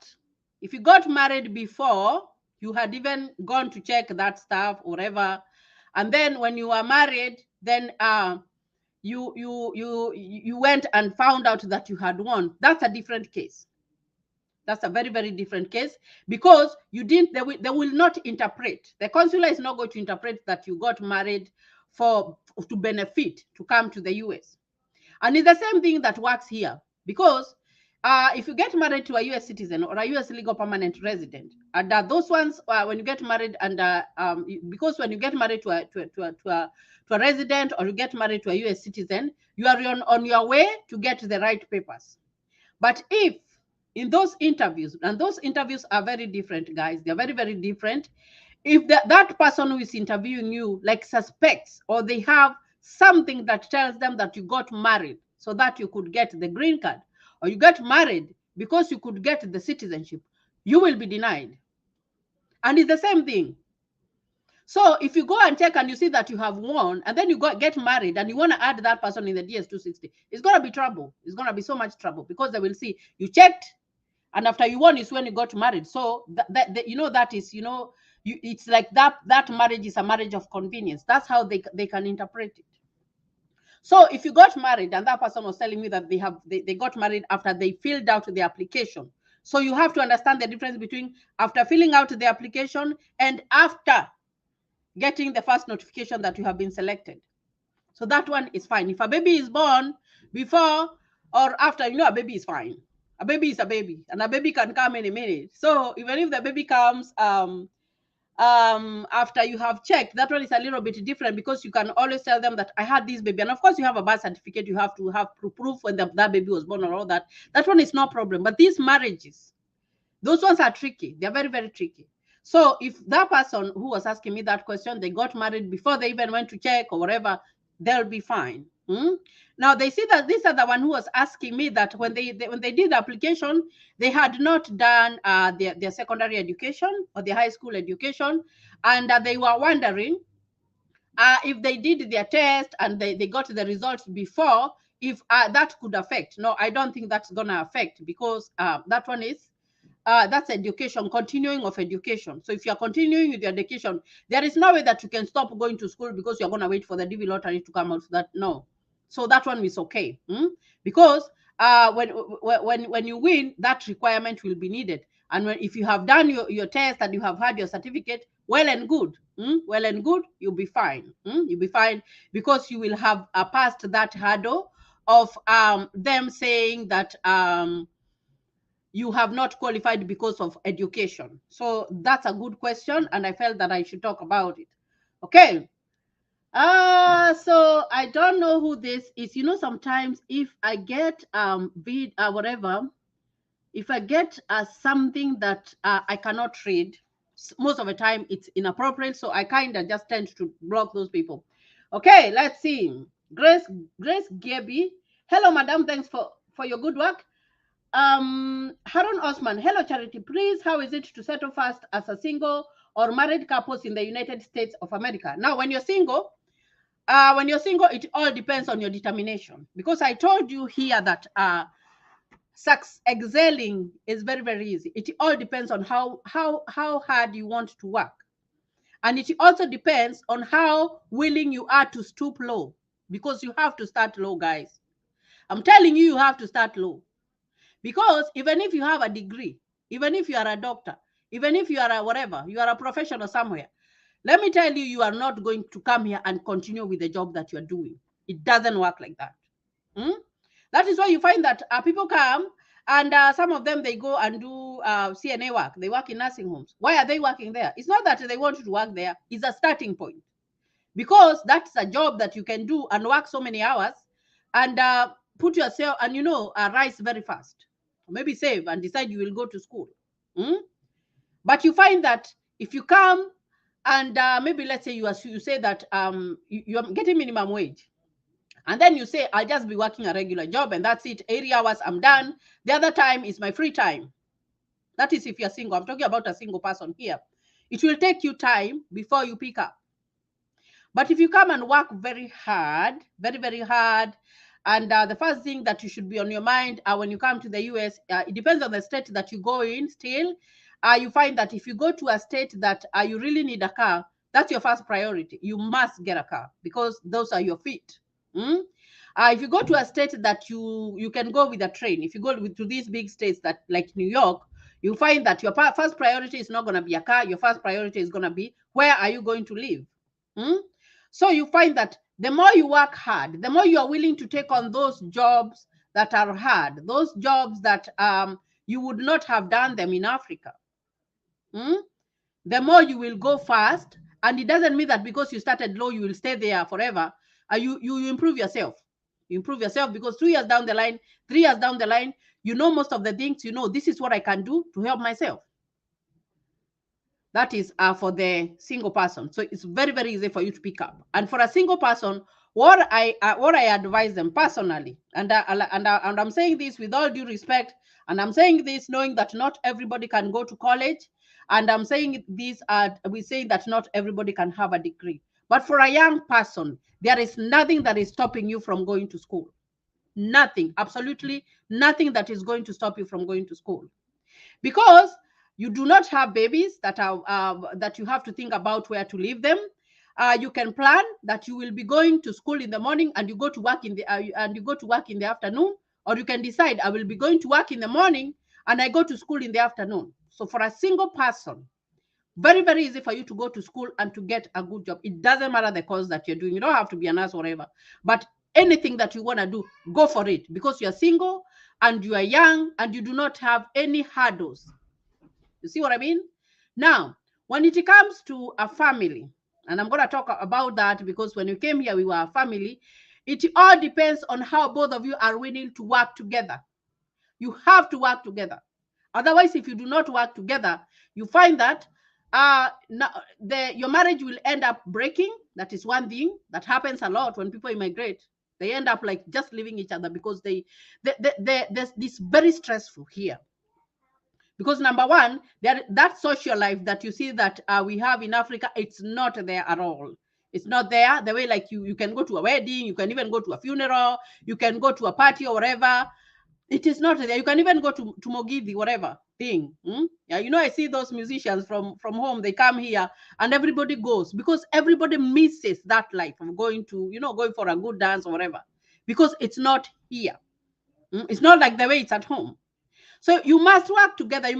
if you got married before, you had even gone to check that stuff, whatever, and then when you were married, then you went and found out that you had won. That's a different case. That's a very, very different case, because you didn't. They will not interpret. The consular is not going to interpret that you got married to benefit to come to the US. And it's the same thing that works here, because if you get married to a US citizen or a US legal permanent resident, and those ones, when you get married, and because when you get married to a resident, or you get married to a US citizen, you are on your way to get the right papers. But if in those interviews, and those interviews are very different, guys, they're very, very different. If that person who is interviewing you like suspects, or they have something that tells them that you got married so that you could get the green card, or you get married because you could get the citizenship, you will be denied. And it's the same thing. So if you go and check and you see that you have won, and then you get married and you want to add that person in the DS260, it's going to be trouble. It's going to be so much trouble, because they will see you checked, and after you won is when you got married. So that is, it's like that marriage is a marriage of convenience. That's how they can interpret it. So if you got married, and that person was telling me that they got married after they filled out the application. So you have to understand the difference between after filling out the application and after getting the first notification that you have been selected. So that one is fine. If a baby is born before or after, a baby is fine. A baby is a baby, and a baby can come any minute. So even if the baby comes after you have checked, that one is a little bit different, because you can always tell them that I had this baby. And of course, you have a birth certificate. You have to have proof when that baby was born, or all that. That one is no problem. But these marriages, those ones are tricky. They're very, very tricky. So if that person who was asking me that question, they got married before they even went to check or whatever, they'll be fine. Now they see that this other one who was asking me that when they did the application, they had not done their secondary education or their high school education, and they were wondering if they did their test and they got the results before, if that could affect. No, I don't think that's gonna affect, because that one is that's education, continuing of education. So if you're continuing with your education, there is no way that you can stop going to school because you're going to wait for the DV lottery to come out. That no. So that one is okay, because when you win, that requirement will be needed. And if you have done your test and you have had your certificate, well and good, well and good, you'll be fine. You'll be fine, because you will have passed that hurdle of them saying that you have not qualified because of education. So that's a good question, and I felt that I should talk about it. Okay. So I don't know who this is. Sometimes if I get whatever, if I get something that I cannot read, most of the time it's inappropriate, so I kind of just tend to block those people. Okay, let's see. Grace Gaby. Hello, madam. Thanks for your good work. Harun Osman, hello Charity, please, how is it to settle fast as a single or married couples in the United States of America. Now, when you're single, it all depends on your determination. Because I told you here that excelling is very, very easy. It all depends on how hard you want to work. And it also depends on how willing you are to stoop low, because you have to start low, guys. I'm telling you, you have to start low. Because even if you have a degree, even if you are a doctor, even if you are a whatever, you are a professional somewhere, let me tell you, you are not going to come here and continue with the job that you're doing. It doesn't work like that. That is why you find that people come and some of them, they go and do CNA work. They work in nursing homes. Why are they working there? It's not that they want to work there. It's a starting point. Because that's a job that you can do and work so many hours and put yourself and, rise very fast. Maybe save and decide you will go to school. But you find that if you come and maybe let's say you say that you're getting minimum wage. And then you say, I'll just be working a regular job and that's it. 80 hours, I'm done. The other time is my free time. That is if you're single. I'm talking about a single person here. It will take you time before you pick up. But if you come and work very hard, very, very hard, and the first thing that you should be on your mind when you come to the US, it depends on the state that you go in still. You find that if you go to a state that you really need a car, that's your first priority. You must get a car because those are your feet. If you go to a state that you can go with a train, if you go to these big states that like New York, you find that your first priority is not going to be a car. Your first priority is going to be, where are you going to live? So you find that the more you work hard, the more you are willing to take on those jobs that are hard, those jobs that you would not have done them in Africa. The more you will go fast. And it doesn't mean that because you started low, you will stay there forever. You improve yourself. You improve yourself because 2 years down the line, 3 years down the line, you know most of the things, this is what I can do to help myself. That is for the single person. So it's very, very easy for you to pick up. And for a single person, what I advise them personally, and I'm saying this with all due respect, and I'm saying this knowing that not everybody can go to college, and I'm saying this, we say that not everybody can have a degree. But for a young person, there is nothing that is stopping you from going to school. Nothing, absolutely nothing that is going to stop you from going to school. Because you do not have babies that you have to think about where to leave them. You can plan that you will be going to school in the morning and you go to work in the afternoon, or you can decide I will be going to work in the morning and I go to school in the afternoon. So for a single person, very, very easy for you to go to school and to get a good job. It doesn't matter the course that you're doing. You don't have to be a nurse or whatever, but anything that you want to do, go for it, because you're single and you are young and you do not have any hurdles. You see what I mean? Now, when it comes to a family, and I'm going to talk about that because when you came here, we were a family. It all depends on how both of you are willing to work together. You have to work together. Otherwise, if you do not work together, you find that your marriage will end up breaking. That is one thing that happens a lot when people immigrate. They end up like just leaving each other because there's this very stressful here. Because number one, that social life that you see that we have in Africa, it's not there at all. It's not there the way like you can go to a wedding, you can even go to a funeral, you can go to a party or whatever. It is not there. You can even go to Mogithi, whatever thing. Yeah, I see those musicians from home, they come here and everybody goes because everybody misses that life of going to, going for a good dance or whatever, because it's not here. It's not like the way it's at home. So you must work together. You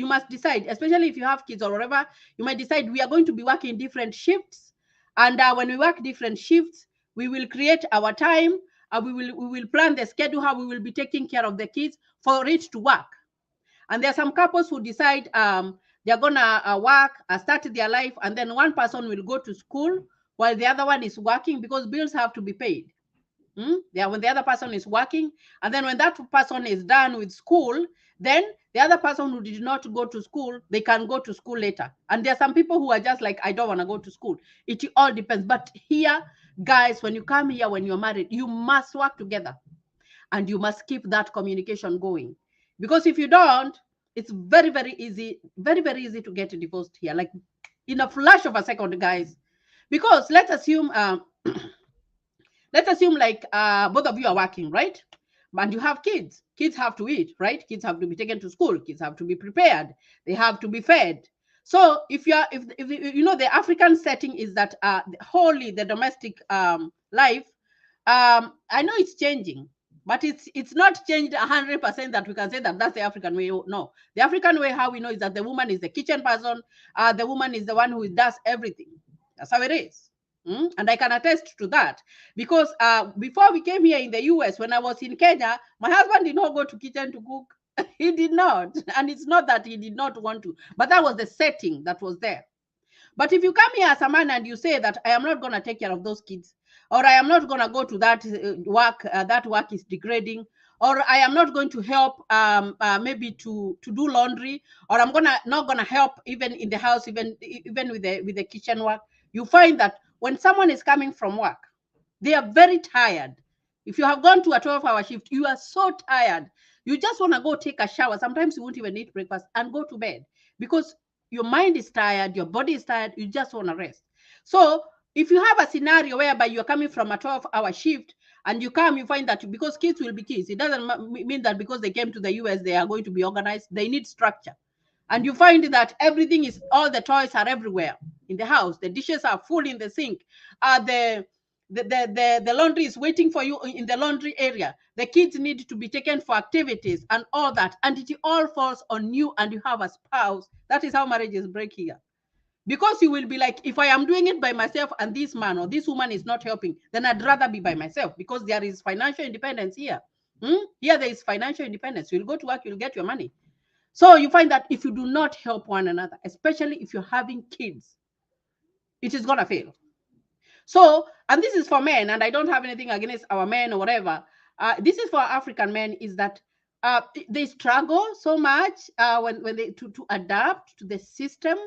must decide, especially if you have kids or whatever, you might decide we are going to be working different shifts. And when we work different shifts, we will create our time. We will plan the schedule, how we will be taking care of the kids for it to work. And there are some couples who decide they're going to work, start their life, and then one person will go to school while the other one is working because bills have to be paid. When the other person is working, and then when that person is done with school, then the other person who did not go to school, they can go to school later. And there are some people who are just like, I don't want to go to school. It all depends. But here, guys, when you come here, when you're married, you must work together and you must keep that communication going. Because if you don't, it's very, very easy to get divorced here. Like in a flash of a second, guys. Because let's assume like both of you are working, right? And you have kids. Kids have to eat, right? Kids have to be taken to school. Kids have to be prepared. They have to be fed. So if you are, if you know, the African setting is that wholly the domestic life. I know it's changing, but it's not changed 100% that we can say that that's the African way. No, the African way, how we know is that the woman is the kitchen person. The woman is the one who does everything. That's how it is. And I can attest to that because before we came here in the US, when I was in Kenya, my husband did not go to kitchen to cook. He did not. And it's not that he did not want to, but that was the setting that was there. But if you come here as a man and you say that I am not going to take care of those kids, or I am not going to go to that work is degrading, or I am not going to help maybe to do laundry, or I'm not gonna help even in the house, even with the kitchen work, you find that when someone is coming from work, they are very tired. If you have gone to a 12-hour shift, you are so tired. You just want to go take a shower. Sometimes you won't even eat breakfast and go to bed because your mind is tired, your body is tired, you just want to rest. So if you have a scenario whereby you're coming from a 12-hour shift and you come, you find that because kids will be kids, it doesn't mean that because they came to the US, they are going to be organized. They need structure. And you find that everything is, all the toys are everywhere in the house. The dishes are full in the sink. The laundry is waiting for you in the laundry area. The kids need to be taken for activities and all that. And it all falls on you and you have a spouse. That is how marriages break here. Because you will be like, if I am doing it by myself and this man or this woman is not helping, then I'd rather be by myself because there is financial independence here. Here there is financial independence. You'll go to work, you'll get your money. So you find that if you do not help one another, especially if you're having kids, it is going to fail. So, and this is for men, and I don't have anything against our men or whatever. This is for African men, is that they struggle so much when they to adapt to the system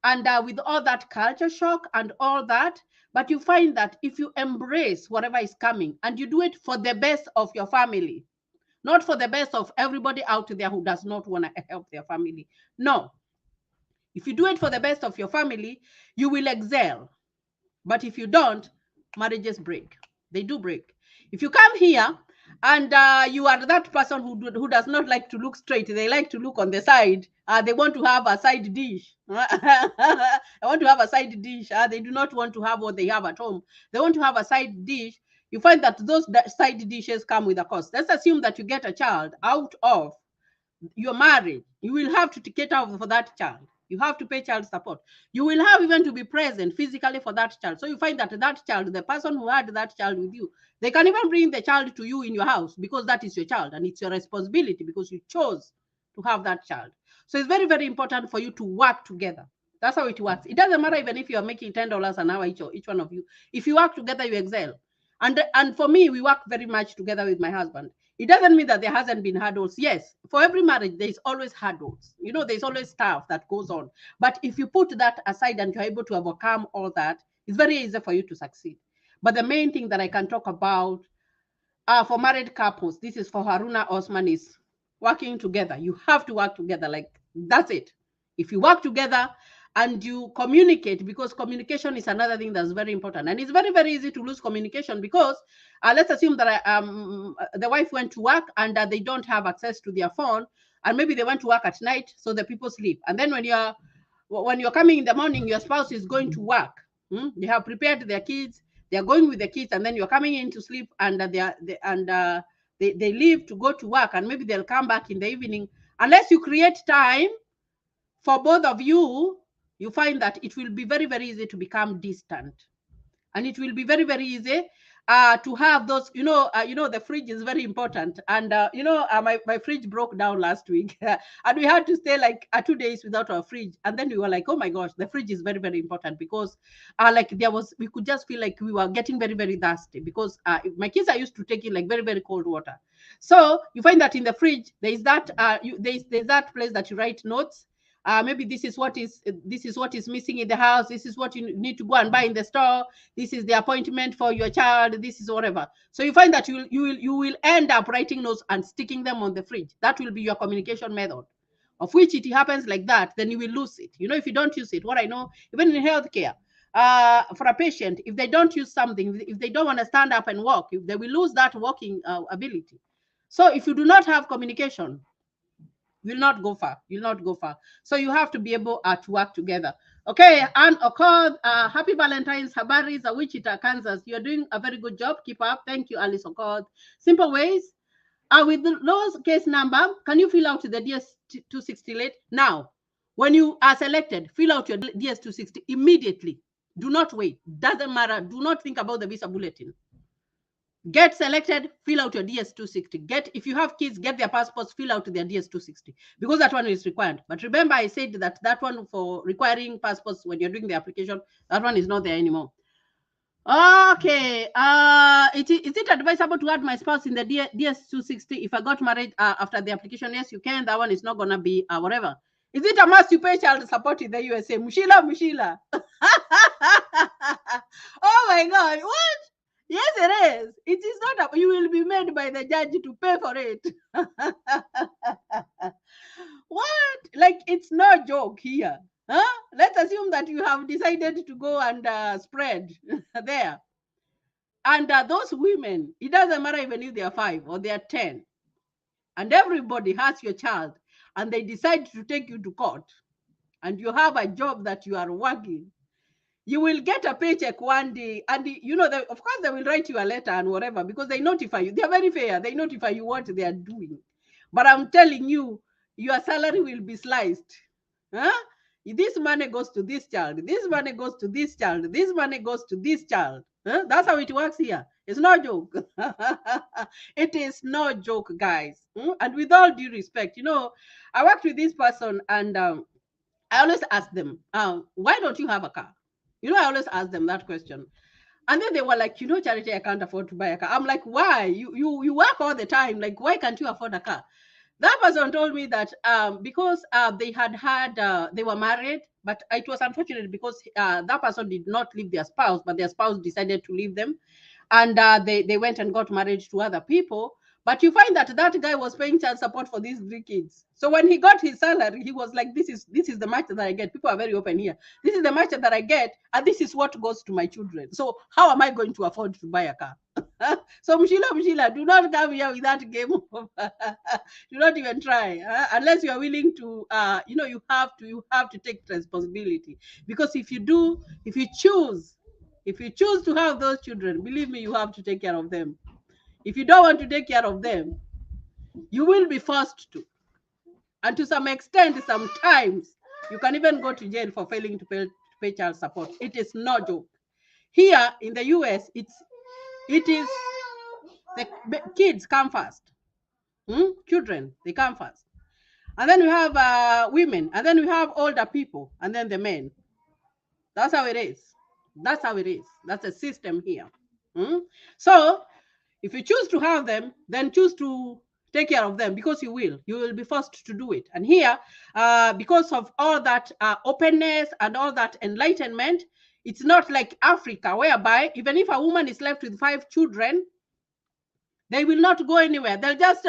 and with all that culture shock and all that. But you find that if you embrace whatever is coming and you do it for the best of your family, not for the best of everybody out there who does not want to help their family. No. If you do it for the best of your family, you will excel. But if you don't, marriages break. They do break. If you come here and you are that person who does not like to look straight, they like to look on the side. They want to have a side dish. They want to have a side dish. They do not want to have what they have at home. They want to have a side dish. You find that those side dishes come with a cost. Let's assume that you get a child out of your marriage. You will have to cater for that child. You have to pay child support. You will have even to be present physically for that child. So you find that that child, the person who had that child with you, they can even bring the child to you in your house because that is your child and it's your responsibility because you chose to have that child. So it's very, very important for you to work together. That's how it works. It doesn't matter even if you are making $10 an hour each one of you. If you work together, you excel. And for me, we work very much together with my husband. It doesn't mean that there hasn't been hurdles. Yes, for every marriage, there's always hurdles. You know, there's always stuff that goes on. But if you put that aside and you're able to overcome all that, it's very easy for you to succeed. But the main thing that I can talk about for married couples, this is for Haruna Osman, is working together. You have to work together. Like, that's it. If you work together and you communicate, because communication is another thing that's very important. And it's very, very easy to lose communication because let's assume that the wife went to work and they don't have access to their phone, and maybe they went to work at night, so the people sleep. And then when you're coming in the morning, your spouse is going to work. They have prepared their kids. They are going with the kids, and then you're coming in to sleep, and they leave to go to work, and maybe they'll come back in the evening. Unless you create time for both of you, you find that it will be very, very easy to become distant. And it will be very, very easy to have those, the fridge is very important. And, my fridge broke down last week and we had to stay like 2 days without our fridge. And then we were like, oh my gosh, the fridge is very, very important because we could just feel like we were getting very, very thirsty because my kids are used to taking like very, very cold water. So you find that in the fridge, there's that place that you write notes. Maybe this is what is missing in the house. This is what you need to go and buy in the store. This is the appointment for your child. This is whatever. So you find that you will end up writing notes and sticking them on the fridge. That will be your communication method. of which it happens like that, then you will lose it. You know, if you don't use it, what I know, even in healthcare, for a patient, if they don't use something, if they don't want to stand up and walk, they will lose that walking ability. So if you do not have communication, you'll not go far. You'll not go far. So you have to be able to work together. Okay, and Okod, happy Valentine's, Habari za Wichita, Kansas. You're doing a very good job. Keep up. Thank you, Alice Okod. Simple ways. With the lowest case number, can you fill out the DS260 late? Now, when you are selected, fill out your DS260 immediately. Do not wait. Doesn't matter. Do not think about the visa bulletin. Get selected, fill out your DS260. If you have kids, get their passports, fill out their DS260, because that one is required. But remember, I said that one for requiring passports when you're doing the application, that one is not there anymore. Okay. Is it advisable to add my spouse in the DS260 if I got married after the application? Yes, you can. That one is not gonna be whatever. Is it a must you pay child support in the USA? Mushila. Oh my God! What? Yes, it is. It is not. You will be made by the judge to pay for it. What? Like, it's no joke here. Huh? Let's assume that you have decided to go and spread there. And those women, it doesn't matter even if they are 5 or they are 10, and everybody has your child, and they decide to take you to court, and you have a job that you are working, you will get a paycheck one day, and you know, of course, they will write you a letter and whatever, because they notify you. They are very fair. They notify you what they are doing. But I'm telling you, your salary will be sliced. Huh? This money goes to this child. This money goes to this child. This money goes to this child. Huh? That's how it works here. It's no joke. It is no joke, guys. And with all due respect, you know, I worked with this person, and I always ask them, why don't you have a car? You know, I always ask them that question. And then they were like, you know, Charity, I can't afford to buy a car. I'm like, why? You work all the time. Like, why can't you afford a car? That person told me that because they were married, but it was unfortunate because that person did not leave their spouse, but their spouse decided to leave them. And they went and got married to other people. But you find that guy was paying child support for these 3 kids. So when he got his salary, he was like, this is the much that I get. People are very open here. This is the much that I get, and this is what goes to my children. So how am I going to afford to buy a car? So Mushila, do not come here with that game of do not even try, unless you are willing to you have to take responsibility. Because if you choose to have those children, believe me, you have to take care of them. If you don't want to take care of them, you will be forced to. And to some extent, sometimes you can even go to jail for failing to pay child support. It is no joke. Here in the US, it is the kids come first. Children, they come first. And then we have women, and then we have older people, and then the men. That's how it is. That's how it is. That's a system here. So if you choose to have them, then choose to take care of them, because you will be forced to do it. And here, because of all that openness and all that enlightenment, it's not like Africa, whereby even if a woman is left with 5 children, they will not go anywhere. They'll just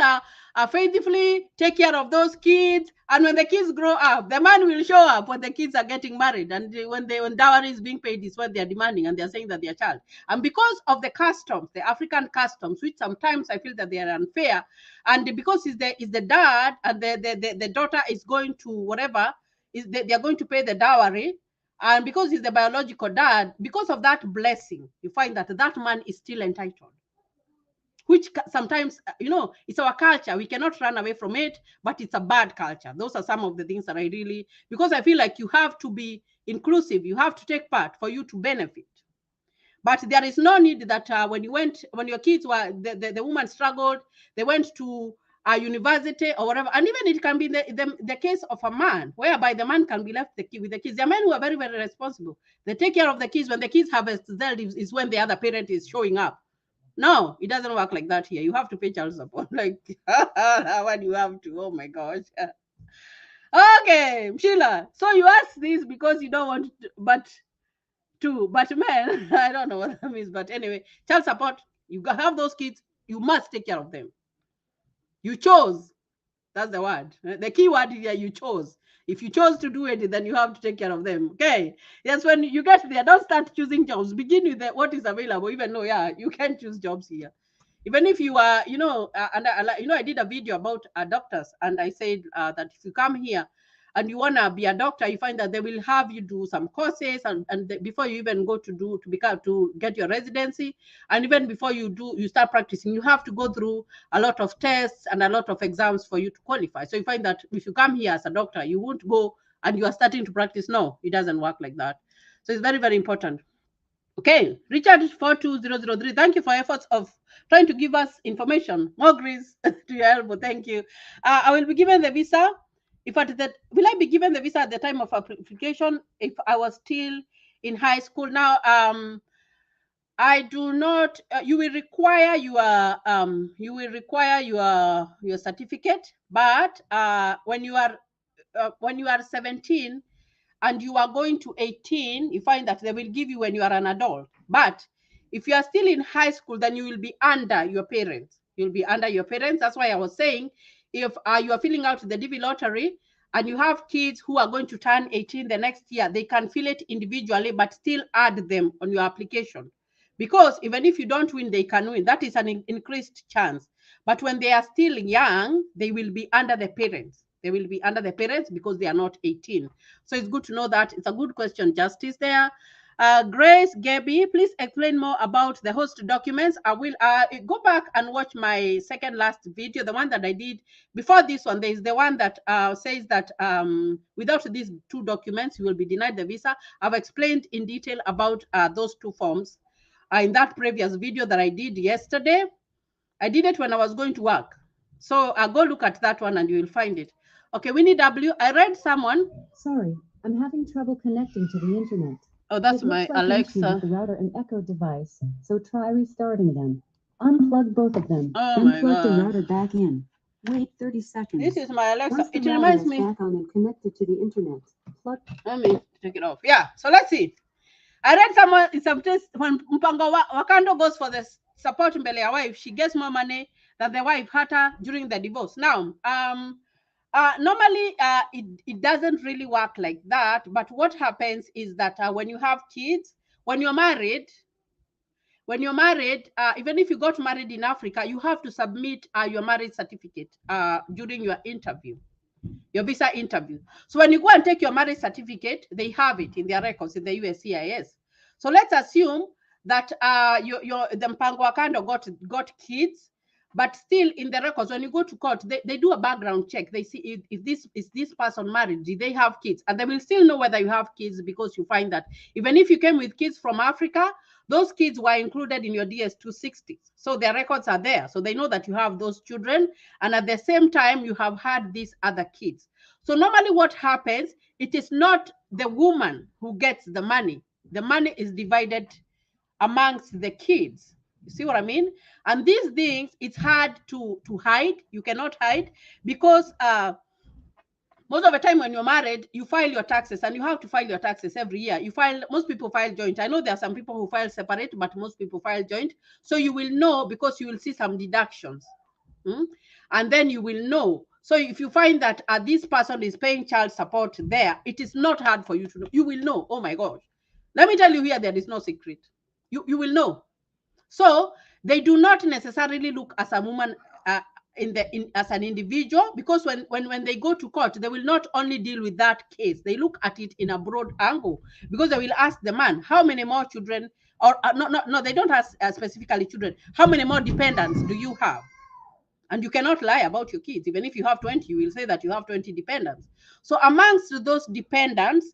faithfully take care of those kids. And when the kids grow up, the man will show up when the kids are getting married. And when dowry is being paid, is what they're demanding. And they're saying that they're child. And because of the customs, the African customs, which sometimes I feel that they are unfair. And because it's the dad and the daughter is going to whatever, they're going to pay the dowry. And because he's the biological dad, because of that blessing, you find that man is still entitled. Which sometimes, it's our culture. We cannot run away from it, but it's a bad culture. Those are some of the things that I really, because I feel like you have to be inclusive. You have to take part for you to benefit. But there is no need that when your kids were, the woman struggled, they went to a university or whatever. And even it can be the case of a man, whereby the man can be left with the kids. There are men who are very, very responsible. They take care of the kids. When the kids have is when the other parent is showing up. No, it doesn't work like that here. You have to pay child support. Like, when you have to, oh my gosh. Okay, Sheila. So you asked this because you don't want to, but men, I don't know what that means, but anyway, child support, you have those kids, you must take care of them. You chose. That's the word. The key word here, you chose. If you chose to do it, then you have to take care of them. Okay. Yes, when you get there, don't start choosing jobs. Begin with what is available, even though, yeah, you can choose jobs here. Even if you are, I did a video about doctors, and I said that if you come here and you want to be a doctor, you find that they will have you do some courses, and before you even go to get your residency, and even before you start practicing, you have to go through a lot of tests and a lot of exams for you to qualify. So you find that if you come here as a doctor, you won't go and you are starting to practice. No, it doesn't work like that. So it's very, very important. Okay, Richard 42003. Thank you for efforts of trying to give us information. More grease to your elbow. Thank you. I will be given the visa. If at that, will I be given the visa at the time of application if I was still in high school? Now, I do not. You will require your certificate, but when you are 17 and you are going to 18, you find that they will give you when you are an adult. But if you are still in high school, then you will be under your parents. You'll be under your parents. That's why I was saying, if you are filling out the DV lottery and you have kids who are going to turn 18 the next year, they can fill it individually, but still add them on your application. Because even if you don't win, they can win. That is an increased chance. But when they are still young, they will be under the parents. They will be under the parents because they are not 18. So it's good to know that. It's a good question, Justice, there. Grace, Gabby, please explain more about the host documents. I will go back and watch my second last video, the one that I did before this one. There is the one that says that without these two documents, you will be denied the visa. I've explained in detail about those two forms in that previous video that I did yesterday. I did it when I was going to work. So go look at that one and you will find it. Okay, Winnie W. I read someone. Sorry, I'm having trouble connecting to the internet. Oh, that's my Alexa. With the router and Echo device, so try restarting them. Unplug both of them, Oh then plug the router back in. Wait 30 seconds. This is my Alexa. Once the It reminds router is me. back on and connected to the internet, plug. Let me take it off. Yeah, so let's see. I read someone in some test when Mpango Wakando goes for the support mbele ya wife, she gets more money than the wife had her during the divorce. Now, normally it doesn't really work like that, but what happens is that when you have kids, when you're married, even if you got married in Africa, you have to submit your marriage certificate during your interview, your visa interview. So when you go and take your marriage certificate, they have it in their records in the USCIS. So let's assume that the Mpango Wakando got kids, but still in the records, when you go to court, they do a background check. They see if this person married, did they have kids? And they will still know whether you have kids, because you find that even if you came with kids from Africa, those kids were included in your DS-260. So their records are there. So they know that you have those children. And at the same time, you have had these other kids. So normally what happens, it is not the woman who gets the money. The money is divided amongst the kids. You see what I mean? And these things, it's hard to hide. You cannot hide because most of the time when you're married, you file your taxes, and you have to file your taxes every year. Most people file joint. I know there are some people who file separate, but most people file joint. So you will know because you will see some deductions. And then you will know. So if you find that this person is paying child support there, it is not hard for you to know. You will know. Oh my gosh. Let me tell you here, there is no secret. You will know. So they do not necessarily look as a woman as an individual, because when they go to court, they will not only deal with that case. They look at it in a broad angle, because they will ask the man, how many more children, or no, they don't ask specifically children. How many more dependents do you have? And you cannot lie about your kids. Even if you have 20, you will say that you have 20 dependents. So amongst those dependents,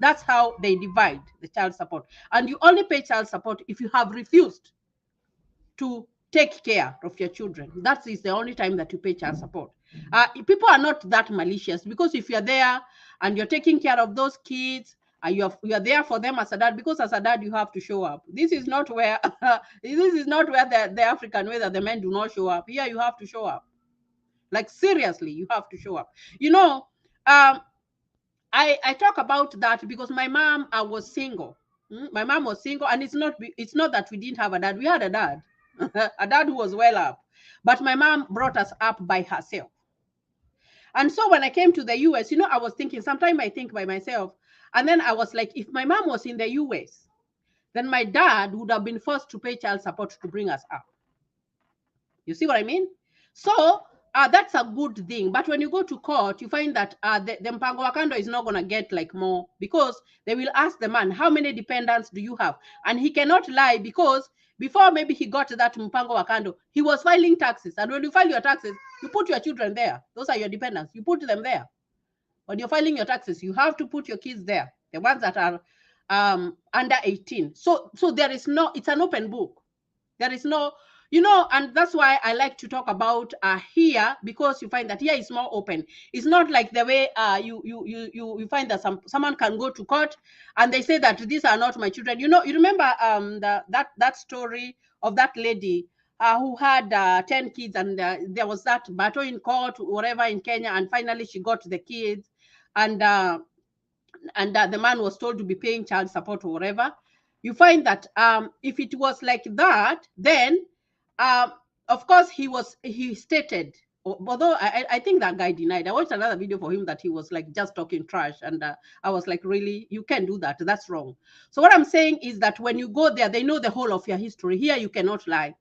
that's how they divide the child support. And you only pay child support if you have refused to take care of your children. That is the only time that you pay child support. People are not that malicious, because if you're there and you're taking care of those kids, you're there for them as a dad, because as a dad you have to show up. This is not where the African way that the men do not show up. Here you have to show up. Like seriously, you have to show up. I talk about that because my mom was single. My mom was single, and it's not that we didn't have a dad. We had a dad, a dad who was well up, but my mom brought us up by herself. And so when I came to the US, I was thinking, sometimes I think by myself, and then I was like, if my mom was in the US, then my dad would have been forced to pay child support to bring us up. You see what I mean? So that's a good thing. But when you go to court, you find that the mpango wa kando is not going to get like more, because they will ask the man, how many dependents do you have? And he cannot lie, because before maybe he got that mpango wa kando, he was filing taxes. And when you file your taxes, you put your children there. Those are your dependents. You put them there. When you're filing your taxes, you have to put your kids there, the ones that are under 18. So there is no, it's an open book. There is no, and that's why I like to talk about here, because you find that here is more open. It's not like the way you find that someone can go to court and they say that these are not my children. You remember that story of that lady who had 10 kids, and there was that battle in court, whatever, in Kenya, and finally she got the kids, and the man was told to be paying child support or whatever. You find that if it was like that, then of course he stated, although I think that guy denied. I watched another video for him that he was like just talking trash, and I was like, really, you can't do that, that's wrong. So what I'm saying is that when you go there, they know the whole of your history. Here you cannot lie.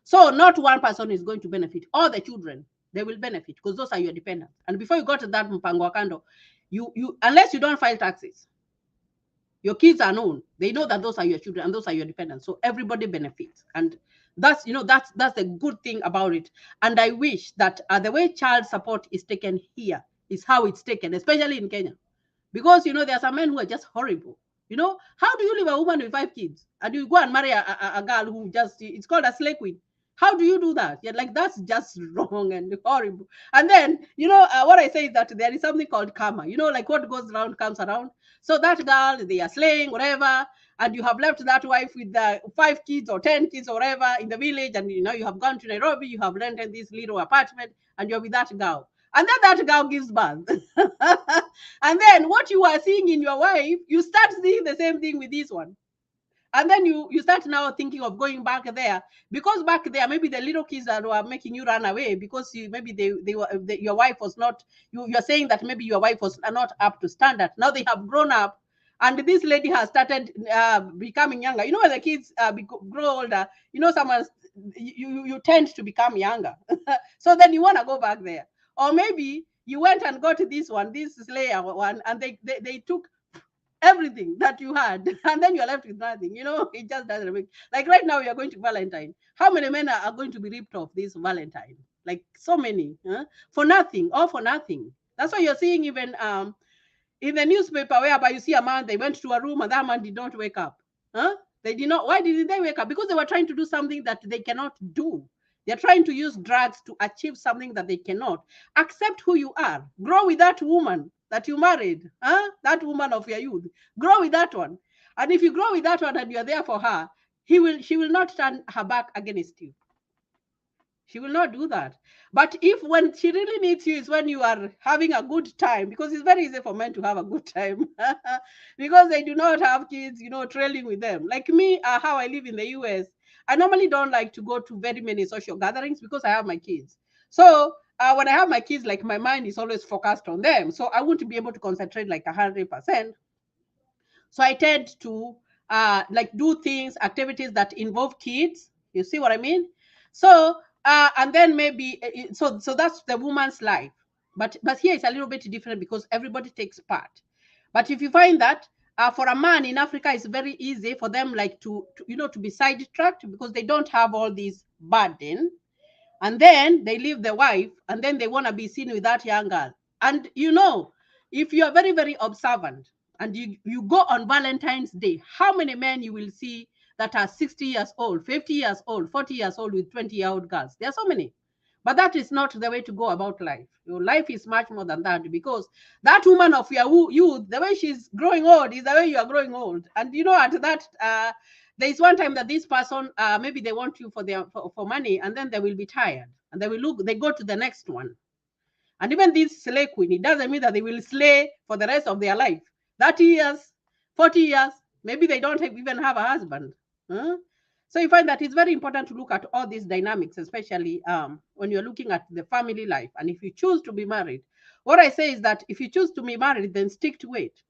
So not one person is going to benefit. All the children, they will benefit, because those are your dependents. And before you go to that mpango wa kando, you unless you don't file taxes, your kids are known. They know that those are your children and those are your dependents. So everybody benefits. And that's the good thing about it. And I wish that the way child support is taken here is how it's taken, especially in Kenya. Because there are some men who are just horrible. How do you leave a woman with 5 kids and you go and marry a girl who it's called a slave queen? How do you do that? Yeah, like, that's just wrong and horrible. And then, what I say is that there is something called karma. Like, what goes around comes around. So that girl, they are slaying, whatever, and you have left that wife with 5 kids or 10 kids or whatever in the village, and you have gone to Nairobi, you have rented this little apartment, and you're with that girl. And then that girl gives birth. And then what you are seeing in your wife, you start seeing the same thing with this one. And then you start now thinking of going back there, because back there maybe the little kids that were making you run away, because maybe your wife was not, you're saying that maybe your wife was not up to standard. Now they have grown up, and this lady has started becoming younger. When the kids grow older, someone, you tend to become younger. So then you want to go back there. Or maybe you went and got this slayer one, and they took everything that you had, and then you're left with nothing. It just doesn't make, like, right now we are going to Valentine. How many men are going to be ripped off this Valentine? Like, so many, for nothing, all for nothing. That's why you're seeing even in the newspaper, whereby you see a man, they went to a room and that man did not wake up. They did not. Why didn't they wake up? Because they were trying to do something that they cannot do. They're trying to use drugs to achieve something that they cannot. Accept who you are. Grow with that woman that you married, that woman of your youth. Grow with that one. And if you grow with that one and you're there for her, she will not turn her back against you. She will not do that. But if when she really needs you is when you are having a good time, because it's very easy for men to have a good time because they do not have kids, trailing with them. Like me, how I live in the US, I normally don't like to go to very many social gatherings because I have my kids. So when I have my kids, like, my mind is always focused on them. So I won't be able to concentrate like 100%. So I tend to like do things, activities that involve kids. You see what I mean? So and then maybe so that's the woman's life. But here it's a little bit different because everybody takes part. But if you find that for a man in Africa, it's very easy for them, like, to be sidetracked because they don't have all these burden, and then they leave the wife, and then they want to be seen with that young girl. And if you are very, very observant, and you go on Valentine's Day, how many men you will see that are 60 years old, 50 years old, 40 years old with 20-year-old girls? There are so many. But that is not the way to go about life. Your life is much more than that, because that woman of your youth, the way she's growing old is the way you are growing old. And at that, there is one time that this person, maybe they want you for money, and then they will be tired, and they go to the next one. And even this slay queen, it doesn't mean that they will slay for the rest of their life. 30 years, 40 years, maybe they don't even have a husband. So you find that it's very important to look at all these dynamics, especially when you're looking at the family life. And if you choose to be married, What I say is that if you choose to be married, then stick to it.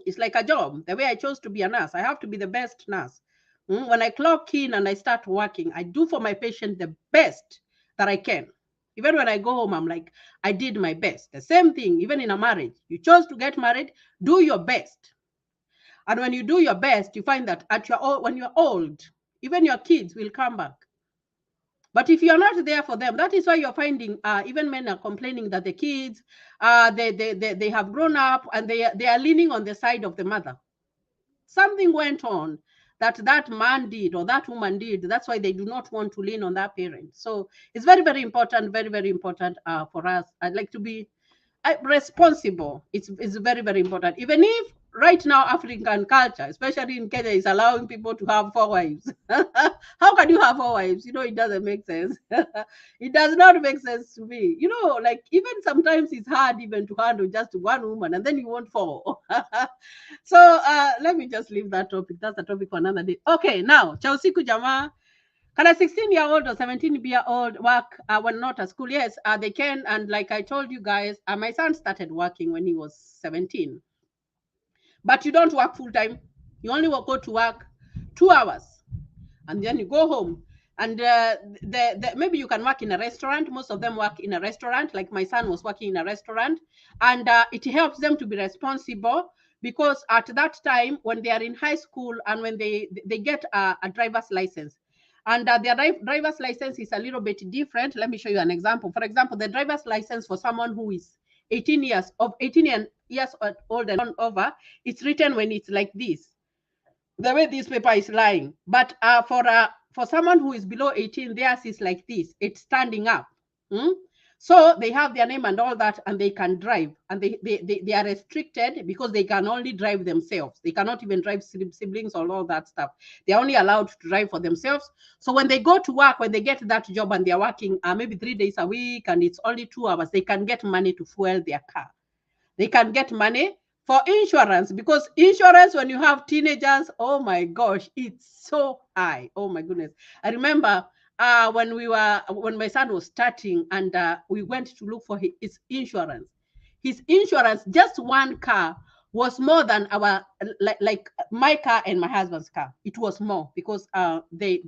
It's like a job. The way I chose to be a nurse, I have to be the best nurse. When I clock in and I start working, I do for my patient the best that I can. Even when I go home, I'm like, I did my best. The same thing, even in a marriage. You chose to get married, do your best. And when you do your best, you find that when you're old, even your kids will come back. But if you're not there for them, that is why you're finding even men are complaining that the kids, they have grown up and they are leaning on the side of the mother. Something went on that man did or that woman did. That's why they do not want to lean on that parent. So it's very, very important, very, very important for us. I'd like to be responsible. It's very, very important. Even if right now African culture, especially in Kenya, is allowing people to have 4 wives. How can you have 4 wives? It doesn't make sense. It does not make sense to me. Like even sometimes it's hard even to handle just one woman, and then you want 4. So let me just leave that topic. That's a topic for another day. Okay, now Chausiku Jama. Can a 16-year-old or 17-year-old work when not at school? Yes, they can. And like I told you guys, my son started working when he was 17. But you don't work full time. You only go to work 2 hours, and then you go home. And maybe you can work in a restaurant. Most of them work in a restaurant. Like my son was working in a restaurant, and it helps them to be responsible because at that time when they are in high school and when they get a driver's license, and their driver's license is a little bit different. Let me show you an example. For example, the driver's license for someone who is 18 years old and over, it's written when it's like this, the way this paper is lying. But for someone who is below 18, theirs is like this. It's standing up. So they have their name and all that, and they can drive. And they are restricted because they can only drive themselves. They cannot even drive siblings or all that stuff. They're only allowed to drive for themselves. So when they go to work, when they get that job and they're working maybe 3 days a week and it's only 2 hours, they can get money to fuel their car. They can get money for insurance, because insurance when you have teenagers, oh my gosh, it's so high. Oh my goodness. I remember when my son was starting and we went to look for his insurance. His insurance, just one car, was more than our like my car and my husband's car. It was more because the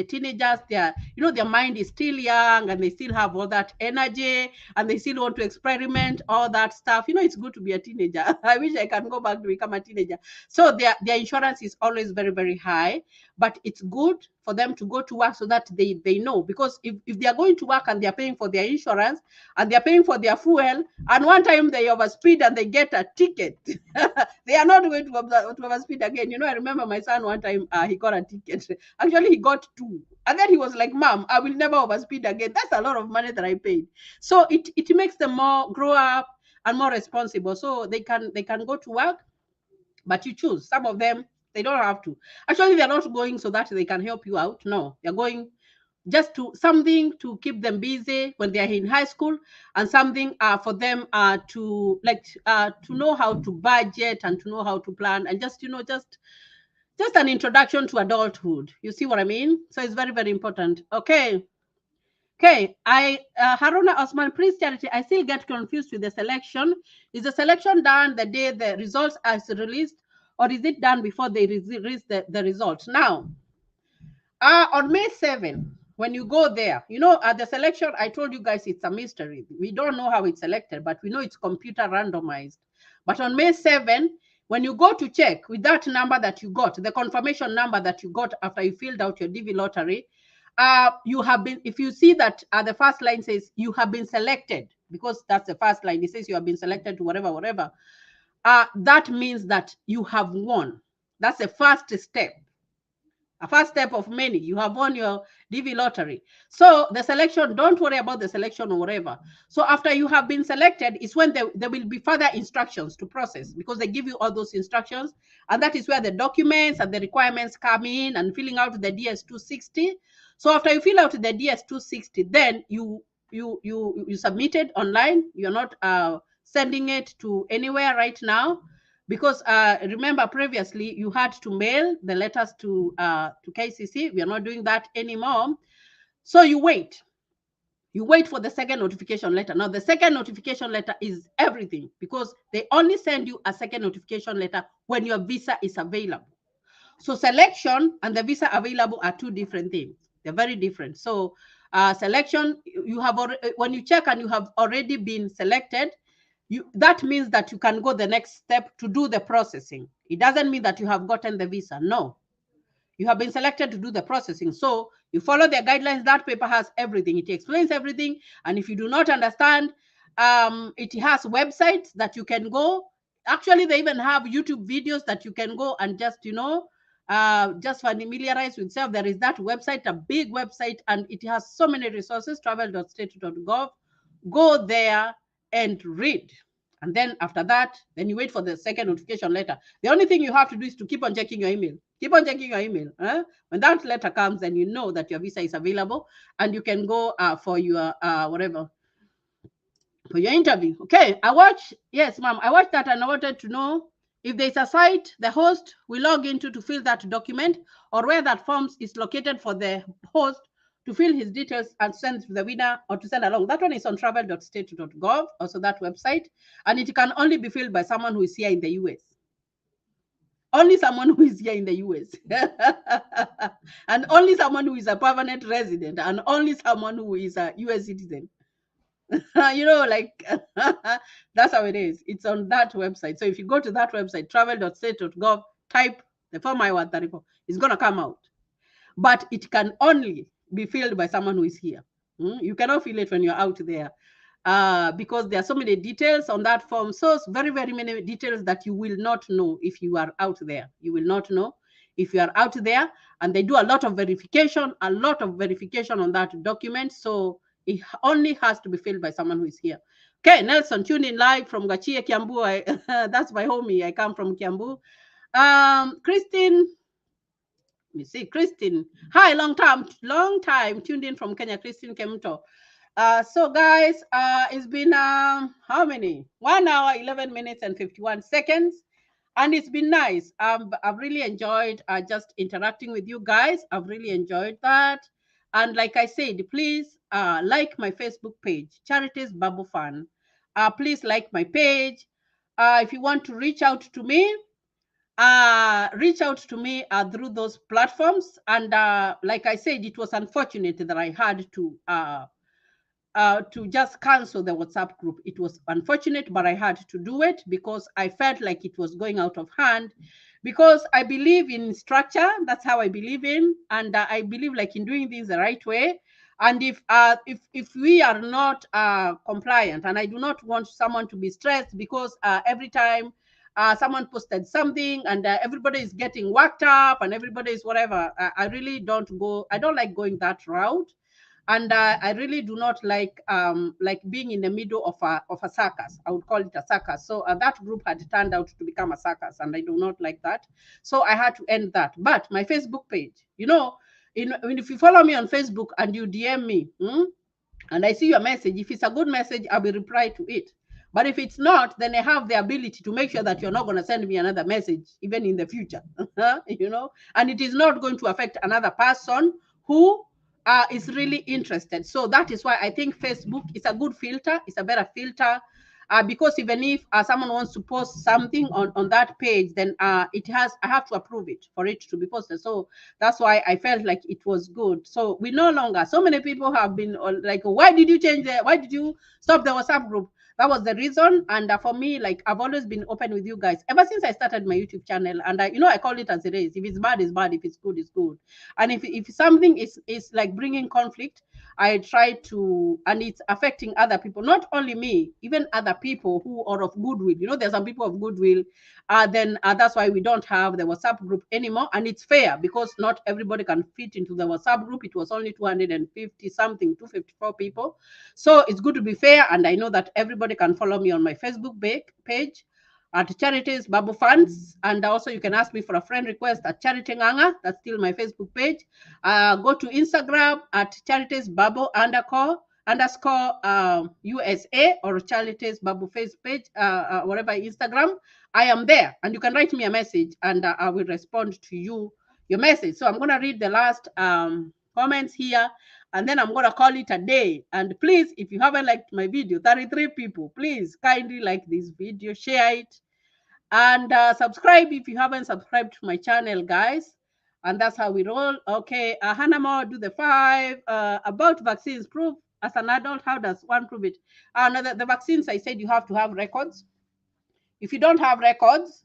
teenagers, their mind is still young and they still have all that energy and they still want to experiment all that stuff. It's good to be a teenager. I wish I can go back to become a teenager. So their insurance is always very, very high, but it's good for them to go to work so that they know, because if they are going to work and they are paying for their insurance and they are paying for their fuel, and one time they overspeed and they get a ticket, they are not going to overspeed again. I remember my son one time, he got a ticket. Actually, he got 2. And then he was like, Mom, I will never overspeed again. That's a lot of money that I paid. So it makes them more grow up and more responsible. So they can go to work, but you choose. Some of them, they don't have to. Actually, they're not going so that they can help you out. No, they're going just to something to keep them busy when they're in high school, and something for them to know how to budget and to know how to plan, and just an introduction to adulthood. You see what I mean? So it's very, very important. Okay. Haruna Osman, please charity. I still get confused with the selection. Is the selection done the day the results are released, or is it done before they release the results? Now, on May 7th, when you go there, at the selection, I told you guys it's a mystery. We don't know how it's selected, but we know it's computer randomized. But on May 7th, when you go to check with that number that you got, the confirmation number that you got after you filled out your DV lottery, you have been, if you see that the first line says you have been selected, because that's the first line, it says you have been selected to whatever, that means that you have won. That's the first step. A first step of many. You have won your DV lottery. So the selection, don't worry about the selection or whatever. So after you have been selected is when there will be further instructions to process, because they give you all those instructions. And that is where the documents and the requirements come in, and filling out the DS-260. So after you fill out the DS-260, then you submit it online. You're not sending it to anywhere right now. Because remember, previously you had to mail the letters to KCC. We are not doing that anymore. So you wait. You wait for the second notification letter. Now, the second notification letter is everything because they only send you a second notification letter when your visa is available. So selection and the visa available are two different things. They're very different. So selection, you have already, when you check and you have already been selected, that means that you can go the next step to do the processing. It doesn't mean that you have gotten the visa. No, you have been selected to do the processing. So you follow their guidelines. That paper has everything. It explains everything. And if you do not understand, it has websites that you can go. Actually, they even have YouTube videos that you can go and just familiarize with yourself. There is that website, a big website, and it has so many resources, travel.state.gov. Go there and read. And then after that, then you wait for the second notification letter. The only thing you have to do is to keep on checking your email. Keep on checking your email. When that letter comes, then you know that your visa is available and you can go for your whatever, for your interview. Okay, yes, ma'am, I watched that and I wanted to know if there's a site the host will log into to fill that document or where that forms is located for the host to fill his details and send to the winner or to send along. That one is on travel.state.gov, also that website, and it can only be filled by someone who is here in the US. Only someone who is here in the US. And only someone who is a permanent resident and only someone who is a US citizen. Like that's how it is. It's on that website. So if you go to that website, travel.state.gov, type the form I-134, it's going to come out. But it can only be filled by someone who is here. You cannot fill it when you're out there. Because there are so many details on that form. So very, very many details that you will not know if you are out there. You will not know if you are out there. And they do a lot of verification on that document. So it only has to be filled by someone who is here. Okay, Nelson, tune in live from Gachie, Kiambu. That's my homie. I come from Kiambu. Christine, let me see, Christine. Hi, long time tuned in from Kenya, Christine Kemto. So guys, it's been how many? 1 hour, 11 minutes and 51 seconds. And it's been nice. I've really enjoyed just interacting with you guys. I've really enjoyed that. And like I said, please like my Facebook page, Charities Babu Fan. Please like my page. If you want to reach out to me through those platforms. And like I said, it was unfortunate that I had to just cancel the WhatsApp group. It was unfortunate, but I had to do it because I felt like it was going out of hand. Because I believe in structure, that's how I believe in, and I believe like in doing things the right way. And if we are not compliant, and I do not want someone to be stressed because every time someone posted something and everybody is getting worked up and everybody is whatever, I really don't like going that route. And I really do not like being in the middle of a circus. I would call it a circus. So that group had turned out to become a circus, and I do not like that. So I had to end that. But my Facebook page, if you follow me on Facebook and you DM me, and I see your message, if it's a good message, I will reply to it. But if it's not, then I have the ability to make sure that you're not going to send me another message, even in the future, and it is not going to affect another person who is really interested. So that is why I think Facebook is a good filter. It's a better filter. Because even if someone wants to post something on that page, then I have to approve it for it to be posted. So that's why I felt like it was good. So we no longer, so many people have been like, why did you stop the WhatsApp group? That was the reason. And for me, like, I've always been open with you guys ever since I started my YouTube channel. And I call it as it is. If it's bad, it's bad. If it's good, it's good. And if something is like bringing conflict, I try to, and it's affecting other people, not only me, even other people who are of goodwill. There's some people of goodwill. Then that's why we don't have the WhatsApp group anymore. And it's fair because not everybody can fit into the WhatsApp group. It was only 250 something, 254 people. So it's good to be fair. And I know that everybody can follow me on my Facebook page at Charities Babu Funds. And also you can ask me for a friend request at Charity Nganga. That's still my Facebook page. Go to Instagram at Charities Babu _ USA or Charities Babu face page, whatever Instagram. I am there. And you can write me a message and I will respond to your message. So I'm going to read the last comments here. and then I'm going to call it a day. And please, if you haven't liked my video, 33 people, please kindly like this video, share it, and subscribe if you haven't subscribed to my channel, guys. And that's how we roll. Okay, Hannah Moore, do the 5 about vaccines. Prove as an adult, how does one prove it? No, the vaccines, I said you have to have records. If you don't have records,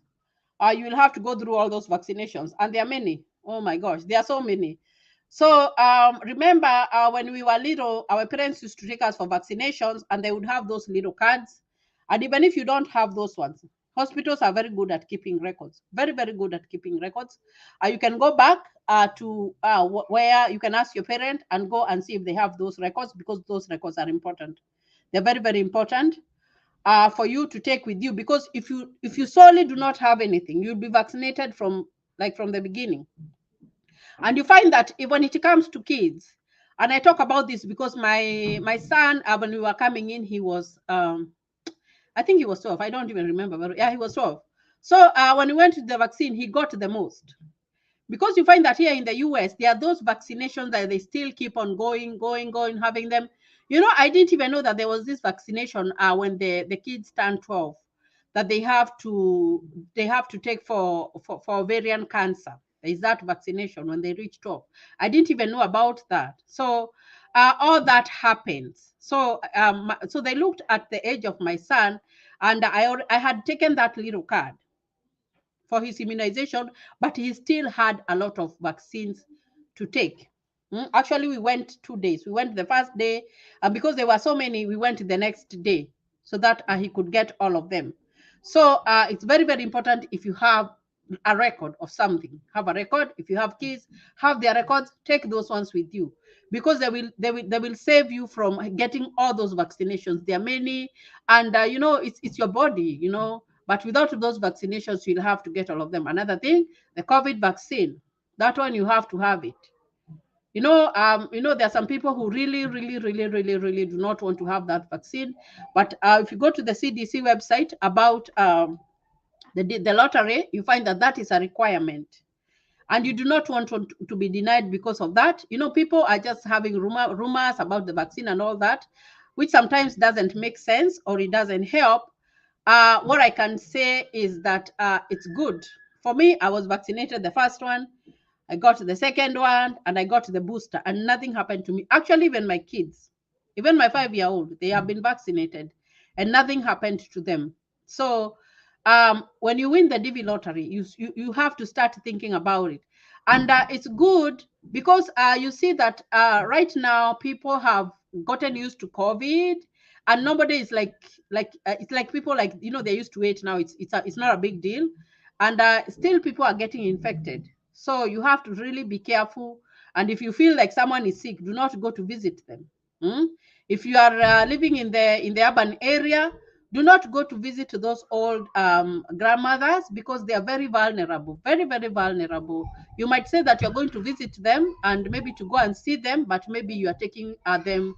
you will have to go through all those vaccinations, and there are many. Oh my gosh, there are so many. So remember, when we were little, our parents used to take us for vaccinations, and they would have those little cards. And even if you don't have those ones, hospitals are very good at keeping records. Very, very good at keeping records. You can go back to where you can ask your parent and go and see if they have those records, because those records are important. They're very, very important for you to take with you, because if you solely do not have anything, you'll be vaccinated from the beginning. And you find that when it comes to kids, and I talk about this because my son, when we were coming in, he was I think he was 12. I don't even remember, but yeah, he was 12. So when he went to the vaccine, he got the most. Because you find that here in the US, there are those vaccinations that they still keep on going, having them. You know, I didn't even know that there was this vaccination when the kids turn 12, that they have to take for ovarian cancer. There is that vaccination when they reach 12. I didn't even know about that. So all that happens. So so they looked at the age of my son, and I had taken that little card for his immunization, but he still had a lot of vaccines to take. Actually, we went 2 days. We went the first day, and because there were so many, we went the next day so that he could get all of them. So it's very, very important. If you have a record of something, have a record. If you have kids, have their records. Take those ones with you, because they will save you from getting all those vaccinations. There are many, and you know, it's your body, you know. But without those vaccinations, you'll have to get all of them. Another thing, the COVID vaccine, that one you have to have it. You know, there are some people who really do not want to have that vaccine. But if you go to the CDC website about the lottery, you find that that is a requirement. And you do not want to be denied because of that. You know, people are just having rumors about the vaccine and all that, which sometimes doesn't make sense or it doesn't help. What I can say is that it's good. For me, I was vaccinated the first one, I got the second one, and I got the booster, and nothing happened to me. Actually, even my kids, even my 5-year-old, they have been vaccinated, and nothing happened to them. So when you win the DV lottery, you have to start thinking about it. And it's good because you see that right now people have gotten used to COVID, and nobody is it's like people, like, you know, they're used to it now. It's not a big deal, and still people are getting infected. So you have to really be careful. And if you feel like someone is sick, do not go to visit them. If you are living in the urban area, do not go to visit those old grandmothers, because they are very vulnerable, very, very vulnerable. You might say that you're going to visit them and maybe to go and see them, but maybe you are taking them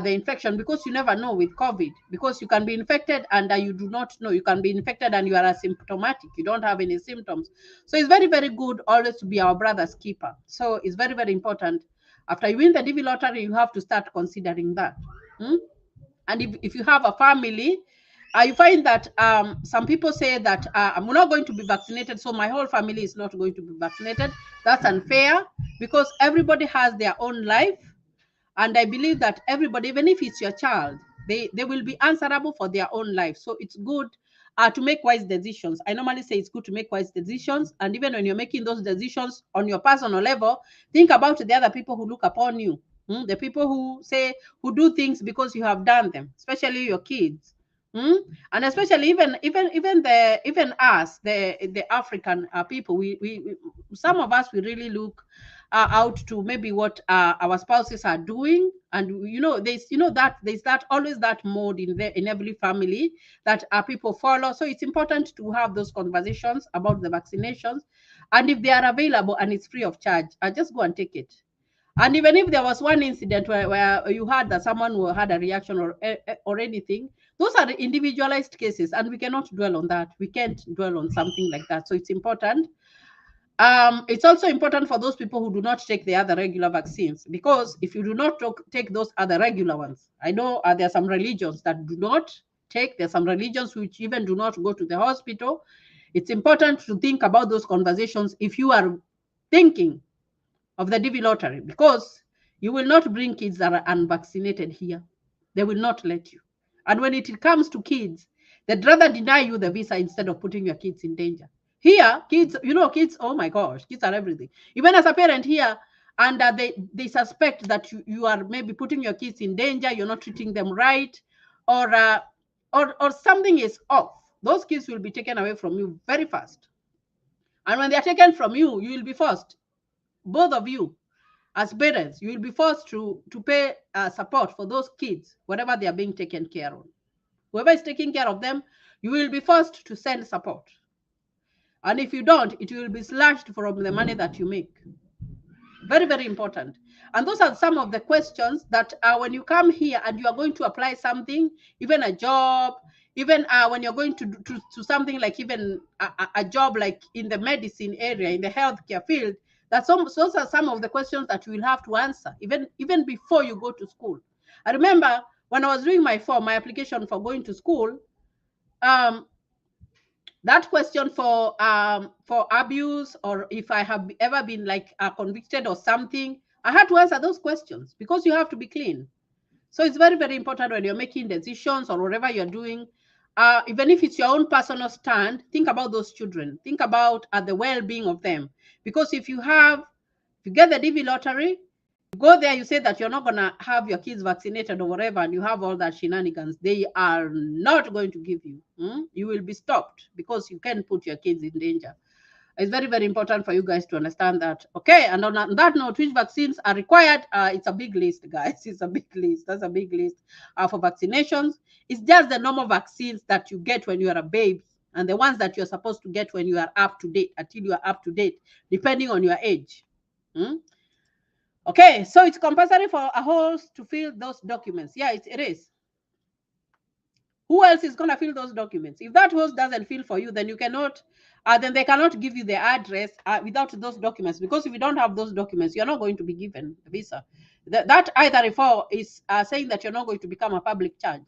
the infection, because you never know with COVID, because you can be infected and you do not know. You can be infected and you are asymptomatic. You don't have any symptoms. So it's very, very good always to be our brother's keeper. So it's very, very important. After you win the DV lottery, you have to start considering that. And if you have a family, you find that some people say that I'm not going to be vaccinated, so my whole family is not going to be vaccinated. That's unfair, because everybody has their own life. And I believe that everybody, even if it's your child, they will be answerable for their own life. So it's good to make wise decisions. I normally say it's good to make wise decisions. And even when you're making those decisions on your personal level, think about the other people who look upon you. The people who do things because you have done them, especially your kids. And especially even us, the African people, we some of us, we really look out to maybe what our spouses are doing. And there's that always that mode in every family that people follow. So it's important to have those conversations about the vaccinations, and if they are available and it's free of charge, just go and take it. And even if there was one incident where you heard that someone who had a reaction or anything, those are the individualized cases, and we cannot dwell on that. We can't dwell on something like that. So it's important. It's also important for those people who do not take the other regular vaccines, because if you do not take those other regular ones, I know there are some religions that do not take, there are some religions which even do not go to the hospital. It's important to think about those conversations if you are thinking of the DV lottery, because you will not bring kids that are unvaccinated here. They will not let you. And when it comes to kids, they'd rather deny you the visa instead of putting your kids in danger. Here, kids, kids, oh my gosh, kids are everything. Even as a parent here, and they suspect that you are maybe putting your kids in danger, you're not treating them right, or something is off. Those kids will be taken away from you very fast. And when they are taken from you, you will be forced, both of you, as parents, you will be forced to pay support for those kids, whatever they are being taken care of. Whoever is taking care of them, you will be forced to send support. And if you don't, it will be slashed from the money that you make. Very, very important. And those are some of the questions that when you come here and you are going to apply something, even a job, even when you're going to something like even a job like in the medicine area, in the healthcare field, those are some of the questions that you will have to answer, even before you go to school. I remember when I was doing my application for going to school, that question for abuse, or if I have ever been like convicted or something, I had to answer those questions because you have to be clean. So it's very, very important when you're making decisions or whatever you're doing, even if it's your own personal stand, think about those children, think about the well-being of them. Because if you get the DV lottery, you go there, you say that you're not going to have your kids vaccinated or whatever, and you have all that shenanigans, they are not going to give you. You will be stopped because you can put your kids in danger. It's very, very important for you guys to understand that. Okay, and on that note, which vaccines are required? It's a big list, guys. It's a big list. That's a big list for vaccinations. It's just the normal vaccines that you get when you are a baby, and the ones that you're supposed to get when you are up to date, until you are up to date, depending on your age. Okay, so it's compulsory for a host to fill those documents. Yeah, it is. Who else is going to fill those documents? If that host doesn't fill for you, then you cannot, then they cannot give you the address without those documents. Because if you don't have those documents, you're not going to be given a visa. That I-34 is saying that you're not going to become a public charge,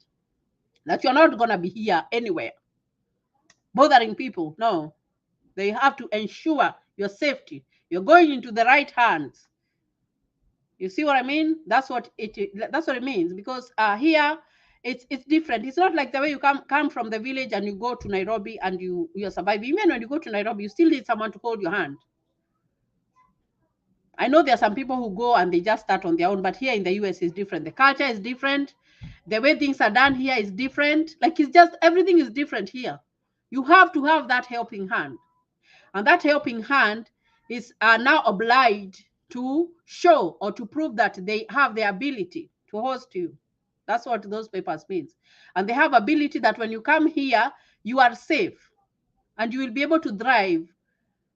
that you're not going to be here anywhere bothering people. No, they have to ensure your safety. You're going into the right hands. You see what I mean? That's what it means, because here it's different. It's not like the way you come from the village and you go to Nairobi and you're surviving. Even when you go to Nairobi, you still need someone to hold your hand. I know there are some people who go and they just start on their own, but here in the US is different. The culture is different. The way things are done here is different. Like, it's just everything is different here. You have to have that helping hand. And that helping hand is now obliged to show or to prove that they have the ability to host you. That's what those papers means. And they have ability that when you come here, you are safe and you will be able to drive,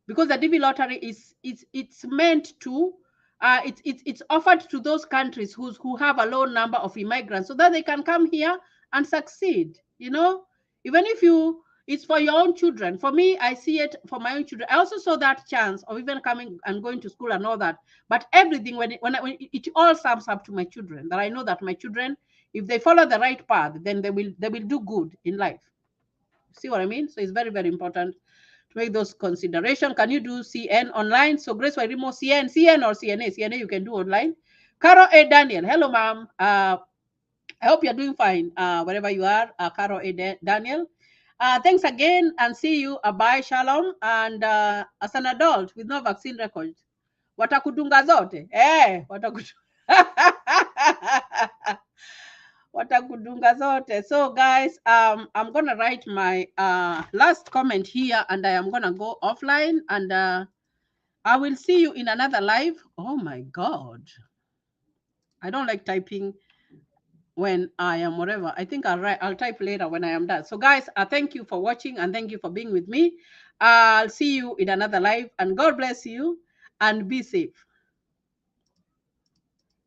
because the DV lottery it's meant to it's offered to those countries who have a low number of immigrants, so that they can come here and succeed. Even if it's for your own children. For me, I see it for my own children. I also saw that chance of even coming and going to school and all that. But everything, when it all sums up to my children, that I know that my children, if they follow the right path, then they will do good in life. See what I mean? So it's very, very important to make those considerations. Can you do CN online? So Grace Wairimo, CN or CNA? CNA you can do online. Caro A. Daniel, hello, ma'am. I hope you're doing fine wherever you are. Caro A. Daniel. Thanks again, and see you. Bye, shalom. And as an adult with no vaccine record, watakudunga zote. Watakudunga zote. So guys, I'm gonna write my last comment here, and I am gonna go offline, and I will see you in another live. Oh my God, I don't like typing when I am whatever. I think I'll type later when I am done. So guys, thank you for watching, and thank you for being with me. I'll see you in another live, and God bless you, and be safe.